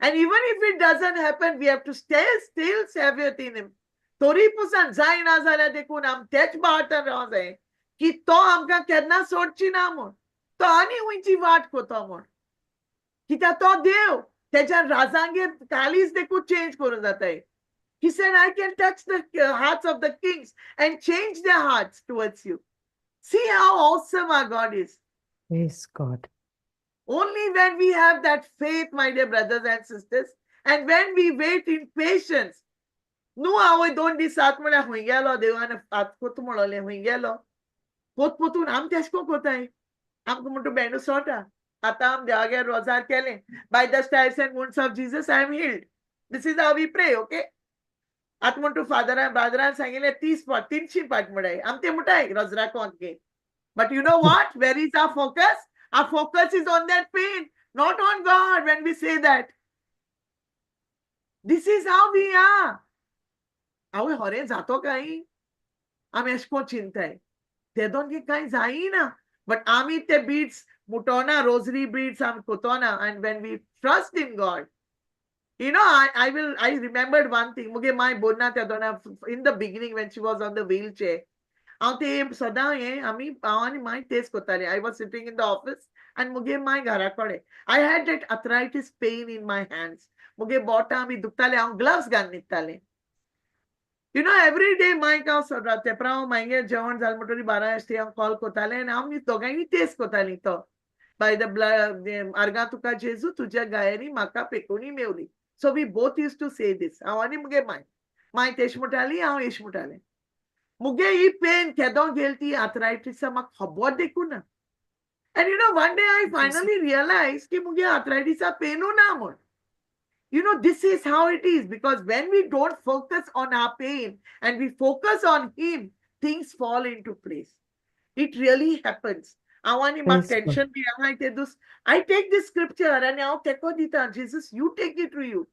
Speaker 4: And even if it doesn't happen, we have to still have faith in Him. तोरी पुसन जाय ना जाल्यार देखून आम तेच बाटान राव जाय की तो आमकां केन्ना सोडची ना म्हूण तो आनी हुंयची वाट कोतो म्हूण कित्याक तो देव तेच्या राजांगेर कालीच देखून चेंज करूं जाताय. He said, I can touch the hearts of the kings and change their hearts towards you. See how awesome our God is.
Speaker 3: Praise God.
Speaker 4: Only when we have that faith, my dear brothers and sisters, and when we wait in patience. Nu आवय 2 दिसात म्हळ्यार हुंय गेलो देवान कोत म्हणले हुंय गेलो पोतपोतून आम तेशको कोताय आमकां म्हणटा बेंडू सोटा आतां आम देवागेर रोजार केलें by the stripes and wounds of Jesus I am healed. This is how we pray. Okay आतां म्हणटा ब्रादरान सांगिल्लें 30 पाट 300 पाट म्हणाय आम ते म्हणटाय रोजरा कोंत घे. But you know what? Where is our focus? Our focus is on that pain, not on God when we say that. This is how we are. आवय हरें जातो काय आमी एशको चिंताय ते दोन की कांय जायना बट आमी ते बीड्स मुटोना रोजरी बीड्स आमी कोतोना and when we trust in God, I remembered one thing. मुगे माय बोलना त्या दोना in the beginning when she was on the wheelchair. हांव ते सदां हें आमी हांव आनी माय तेच कोताले. I was sitting in the office and मुगे माय घरा कडेन. I had that arthritis pain in my hands. मुगे बोटां आमी दुखताले हांव ग्लव्स घालून न्हिदतालें. Every day my house तेपराव मांगे जेवण जाल म्हणटरी 12 एसटी हांव कॉल कोतालें आनी आमी दोगांयनी तेच कोतालीं तो बाय द आर्गां तुका जेजू तुज्या गायेरी म्हाका पेकुणी मेवली. So we both use to say this हांव आनी मुगे माय तेश म्हणटाली हांव एश म्हणटालें. मुगे ही पेन केदों गेल ती आर्थरायटिसा म्हाका खबर देखून ना. And one day I finally realized की मुगे आर्थरायटिसा पेनू ना म्हूण. This is how it is, because when we don't focus on our pain and we focus on Him, things fall into place. It really happens.
Speaker 3: Praise
Speaker 4: Tension I take this scripture and now Jesus, you take it to you.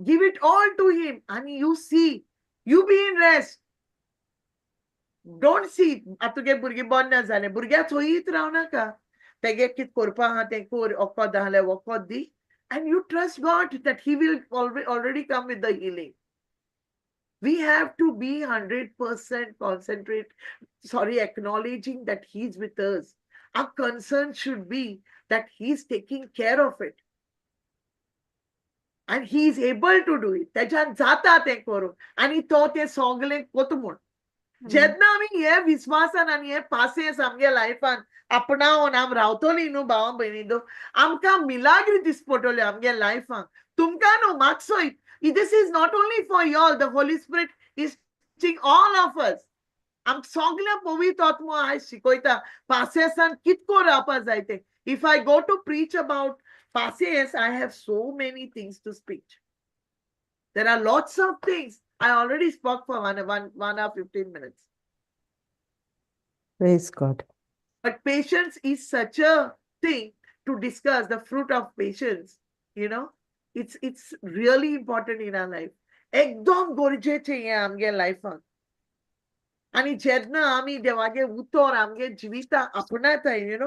Speaker 4: Give it all to Him and you see. You be in rest. Don't see. Atuge burgi bonna zale. Burgia choyit raunaka. Tege kit korpa ha te kor okko dahale okko di. And you trust God that He will already come with the healing. We have to be 100% acknowledging that He's with us. Our concern should be that He's taking care of it. And He's able to do it. Tejan jata te koru. Ani to te sogle kotumur. जेन्ना आमी हे विश्वासान आनी हे passes आमगे लायफान आपणावन आम रावतली न्हू भावां भयणींनो आमकां मिलाग्री दिसपटल्यो आमगे लायफान तुमकां न्हू म्हाकसोय. This is not only for you all. The Holy Spirit is teaching all of us. आम सगल्या पवित्र आत्मा आयज शिकयता पासेसान कितको रावपा जाय ते. If I go to preach about passes, I have so many things to speak. There are lots of things. I already spoke for 1 hour 15 minutes.
Speaker 3: Praise God.
Speaker 4: But patience is such a thing to discuss, the fruit of patience. It's really important in our life. एकदम गरजेचे हे आमगे लायफान. आणि जेन्ना आमी देवागे उतर आमगे जिविता आपणाताय,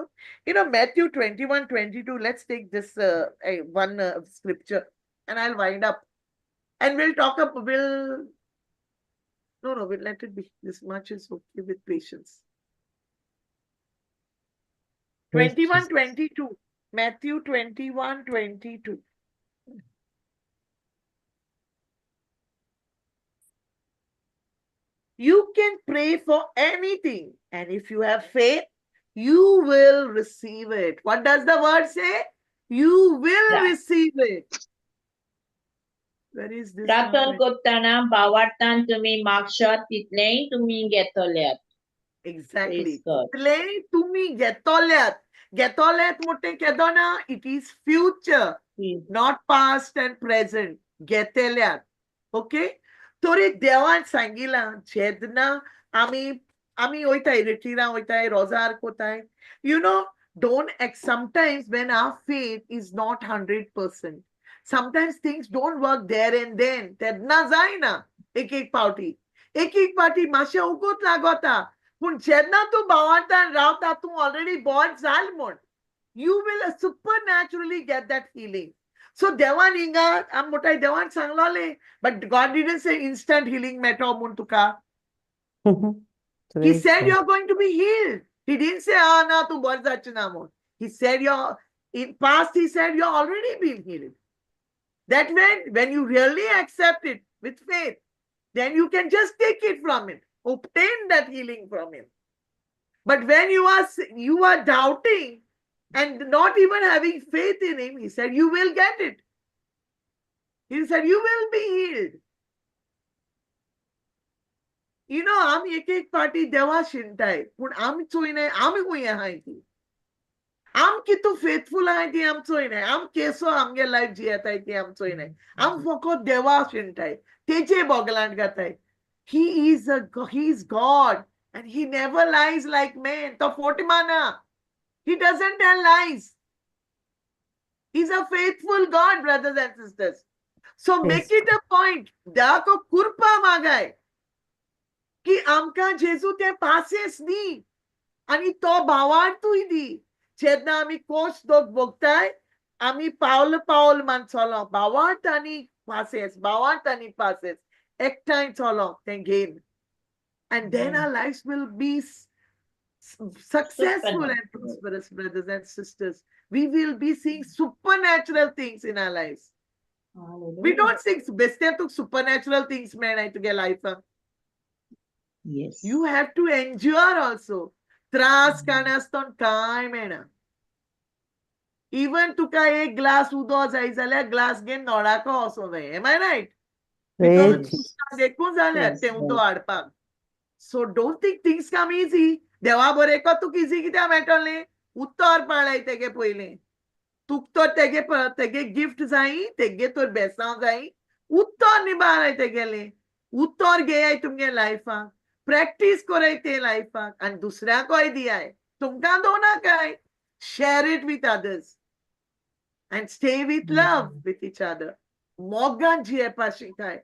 Speaker 4: Matthew 21:22. Let's take this one scripture and I'll wind up. And we'll talk up, we'll let it be. This much is okay with patience. 21:22. Matthew 21:22. You can pray for anything. And if you have faith, you will receive it. What does the word say? You will
Speaker 5: Yeah.
Speaker 4: receive it. Where is this
Speaker 5: प्रार्थना
Speaker 4: one?
Speaker 5: करताना भावार्थान तुम्ही मागशात तितलेंय तुम्ही घेतल्यात.
Speaker 4: Exactly.
Speaker 5: Praise God.
Speaker 4: Play to me, getolet. Getolet mote kedona, it is future, not past and present. Geteल्यात. Okay? तरी देवान सांगिला जेदना आमी वयताय रिट्रीरा वयताय रोजार कोताय. You know, sometimes when our faith is not 100%, sometimes things don't work there and then. तेदना जायना एक पावटी मातशें उगोत लागोता. पूण जेन्ना तूं भावार्थान रावता तूं already born जाल म्हूण. You will supernaturally get that healing. So देवान हिंगा आम मोठाय देवान सांगलोलें, but God didn't say instant healing मेटो म्हूण तुका. He
Speaker 3: Praise
Speaker 4: said
Speaker 3: God.
Speaker 4: you're going to be healed. He didn't say na tu bar jachi na म्हूण. He said in past he said you're already been healed. That when you really accept it with faith, then you can just take it from him, obtain that healing from him. But when you are doubting and not even having faith in him, he said, you will get it. He said, you will be healed. You know, आमी एक party देवा शिंताय, पूण आमी चोयनाय, आमी हुंय आहाय ती. आम कितू फेथफुल आहाय ती आम चोयनाय, आम केसो आमगे लायफ जियेताय ती आम चोयनाय. आम फकत देवा शिंताय, तेजे बोगलांत घाताय. He is God, and he never lies like man. To Fatima na. He doesn't tell lies. He's a faithful God, brothers and sisters. So make it a point. Dako kurpa magay. Ki amka Jesu te pases ni. Ani to bawartuy di. Chedna ami kosh dog bogtay. Ami Paul man solo. Bawartani pases. Ek time solo. Then gain. And then our lives will be successful and prosperous, brothers and sisters. We will be seeing supernatural things in our lives. We don't see supernatural things, man, to get life.
Speaker 5: Yes.
Speaker 4: You have to endure also. Tras kanaston time. Even tuka ek glass udo zaizale glass gen nodaka also way. Am I right? Because so don't think things come easy. देवा बरे को तुक easy कित्या मेळटले उत्तर पळय तेगे पयले तुक तो तेगे गिफ्ट जाई तेगे तो बेसांव जाई उत्तर निबाराय तेगेले उत्तर घेयाय तुमगे लायफाक प्रॅक्टिस कोराय ते लायफाक आनी दुसऱ्याकोय दियाय तुमकां दोनाकाय share it with others and stay with love with each other. मोगान जियेपा शिकाय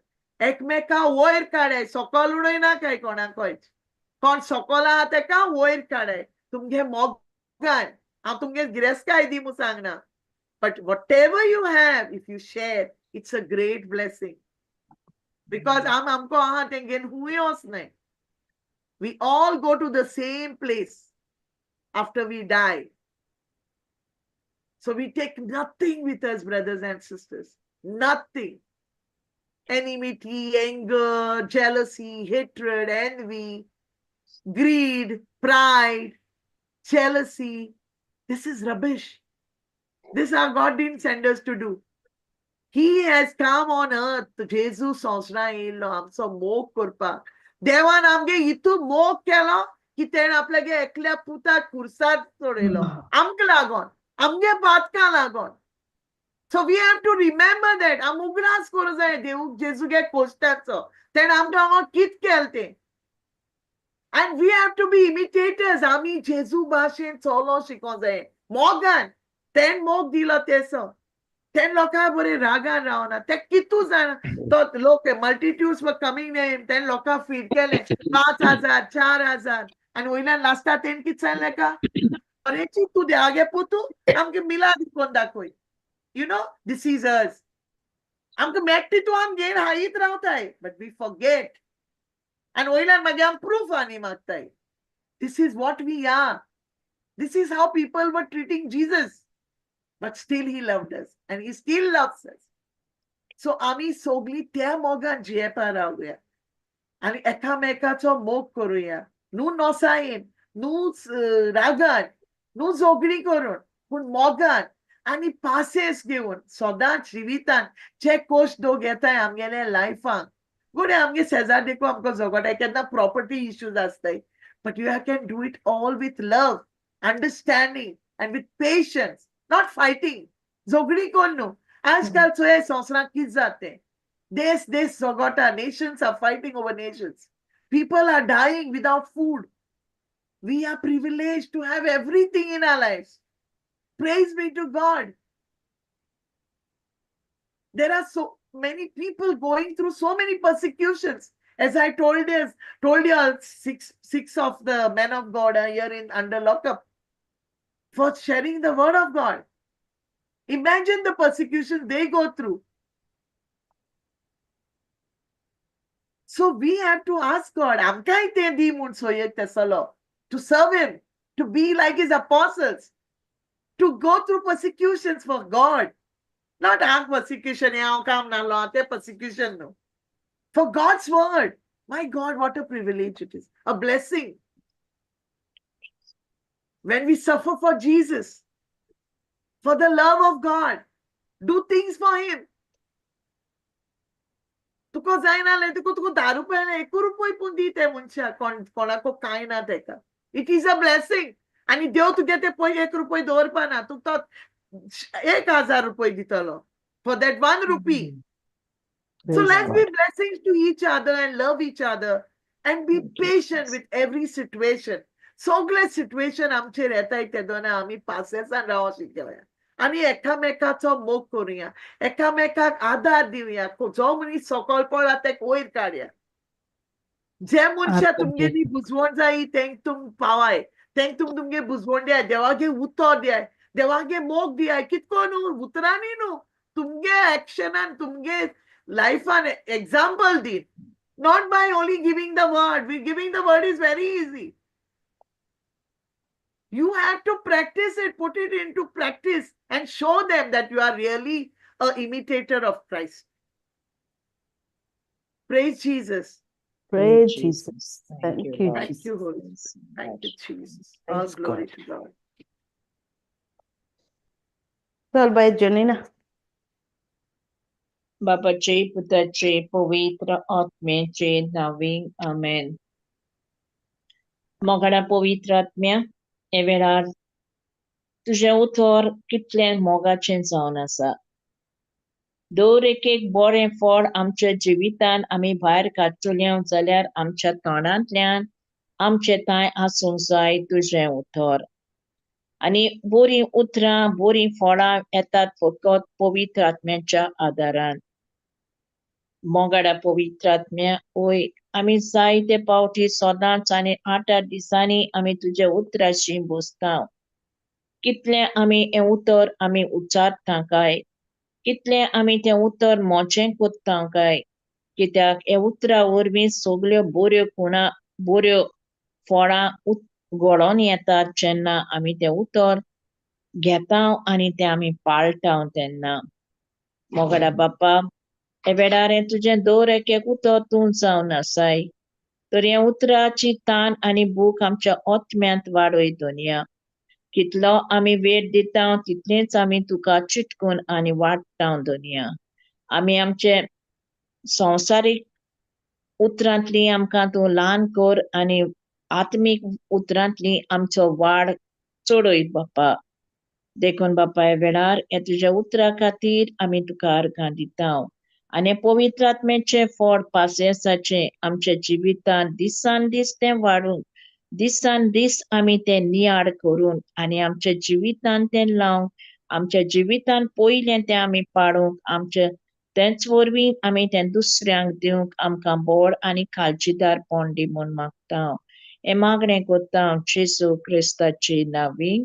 Speaker 4: एकमेका वयर काडाय सकल उडय नाकाय कोणाकोय कोण सकला तेका वयर काडाय तुमगे मोगान हांव तुमगे गिरेस्काय दिमू सांगना but whatever you have if you share it's a great blessing because आमको आहा तेंगेन हुंय वचनाय. We all go to the same place after we die. So we take nothing with us, brothers and sisters. Nothing. Enmity, anger, jealousy, hatred, envy, greed, pride, jealousy. This is rubbish. This our God didn't send us to do. He has come on earth. Jesus Sosnnikai आमचो मोग करपाक. देवान आमगे इतू मोग केलो की तेण आपल्यागे एकल्या पुताक कुर्सार सोडयलो. आमकां लागोन. आमगे पातकां लागोन. So we have to remember that. आम उगडास करूं जाय देव जेजूगे कोश्टाचो. तेण आमकां हांगा कित केलें And we have to be imitators. आमी जेजू भाशेन चलो शिको जाय. मोगान. तेण मोग दिलो तेसो. Ten loka bore raga raona. Te kitu zana. तो लोग multitudes were coming name. Ten loka feed केले. 5,000, 4,000. And वहीना लास्टा ten कित सांगले का? अरे ची तू दे आगे पुतू. हमके मिला दिकोन दाखोई. You know, this is us. हमके मैक्टी तो हम गेन हाईत रावता है. But we forget. And वहीना मगे हम proof आनी मागता है. This is what we are. This is how people were treating Jesus. But still he loved us. And he still loves us. So आम्ही सोगली त्या मोगान जियेपा रावया. आनी एकामेकाचो मोग करूया न्हू नोसायेन न्हू रागान न्हू झगडी करून पूण मोगान आनी पासेस घेवन सदांच जिवितान जे कश्ट दोग येताय आमगेले लायफान गोडे आमगे शेजार देखून आमकां झगडटाय केन्ना प्रॉपर्टी इश्यूज आसताय but you can do it all with love understanding and with patience not fighting झगडी कोन्न न्हू आजकाल चोय संवसारांत कितें जाता This Zogota, nations are fighting over nations. People are dying without food. We are privileged to have everything in our lives. Praise be to God. There are so many people going through so many persecutions. As I told you all, six of the men of God are here under lockup for sharing the word of God. Imagine the persecution they go through. So we have to ask God, to serve Him, to be like His apostles, to go through persecutions for God. Not our persecution, persecution, no. For God's word. My God, what a privilege it is. A blessing. When we suffer for Jesus, for the love of God, do things for Him. तुका जायना तुका 10 रुपया 1 रुपये पूण दिते मनशाक कोणाको कांय ना तेका इट इज अ ब्लेसिंग आनी देव तुगे ते पयले 1 रुपये दवरपा ना तुका 1000 रुपये दितलो for that 1 rupee So let's be blessings to each other and love each other and be patient with every situation. सगळे situation आमचेर येताय तेदोना आमी पासेसान रावों शिकया आनी एकामेकाचो मोग करूया एकामेकाक आदार दिवया जो मनीस सकयल पडला तेका वयर काडया जे मनशा तुमगेली बुजवण जायी तेंक तुम पावाय तेंक तुमगे बुजवण दियाय देवागे उतर दियाय देवागे मोग दियाय कितको न्हू उतरांनी न्हू तुमगे एक्शनान तुमगे लायफान example the not by only giving the word. Giving the word is very easy. You have to practice it, put it into practice and show them that you are really an imitator of Christ. Praise Jesus.
Speaker 3: Praise Jesus. Thank you,
Speaker 5: Lord.
Speaker 4: Thank
Speaker 3: Jesus.
Speaker 4: you, Holy Spirit. Thank you, Jesus. All
Speaker 3: Praise
Speaker 4: glory
Speaker 3: God.
Speaker 4: to God.
Speaker 3: चल by Janina.
Speaker 5: बाबाचे पुत्राचे पवित्र आत्म्याचे नावे आमेन. मोगाडा पवित्र आत्म्या हे वेळार तुझे उतर कितलें मोगाचें जावन आसा. दर एक बरें फळ आमच्या जिवितान आमी भायर काडटल्यो जाल्यार आमच्या तोंडांतल्यान आमचे ताय आसूंक जाय तुझें उतर. आनी बरीं उतरां बरीं फळां येतात फकत पवित्र आत्म्याच्या आदारान. मोगाडा पवित्र आत्म्या ओय आमी जायते पावटी सदांच आनी 8 दिसांनी आमी तुजे उतराशी बसता. कितलें आमी हें उतर आमी उच्चारता काय कितलें आमी तें उतर मोचें कोत्ता काय कित्याक हे उतरा वरवीं सगल्यो बऱ्यो खुणा बऱ्यो फळां घडोवन येतात जेन्ना आमी तें उतर घेता आनी तें आमी पाळटा तेन्ना. मोगाडा बापा हे वेळार हें तुजें दर एक उतर तूं जावन आसाय तर हे उतराची तान आनी भूक आमच्या आत्म्यांत वाडय दोनया. कितलो आमी वेळ दिता तितलेंच आमी तुका चिटकून आनी वाडटा दोनया. आमी आमचे संवसारीक उतरांतली आमकां तूं ल्हान कर आनी आत्मीक उतरांतली आमचो वाड चडय बापा. देखून बापा हे वेळार हे तुज्या उतरा खातीर आमी तुका अर्गां दिता आनी पवित्र आत्म्याचे फळ पासियेंसाचे आमच्या जिवितांत दिसान दीस तें वाडून दिसान दीस आमी तें नियाड करून आनी आमच्या जिवितांत तें लावंक आमच्या जिवितांत पयलें तें आमी पाडूंक आमच्या तेंच वरवीं आमी तें दुसऱ्यांक दिवंक आमकां बोड आनी काळजीदारपण दी म्हूण मागता. हें मागणें कोत्ता जेजू क्रिस्ताची नांवी.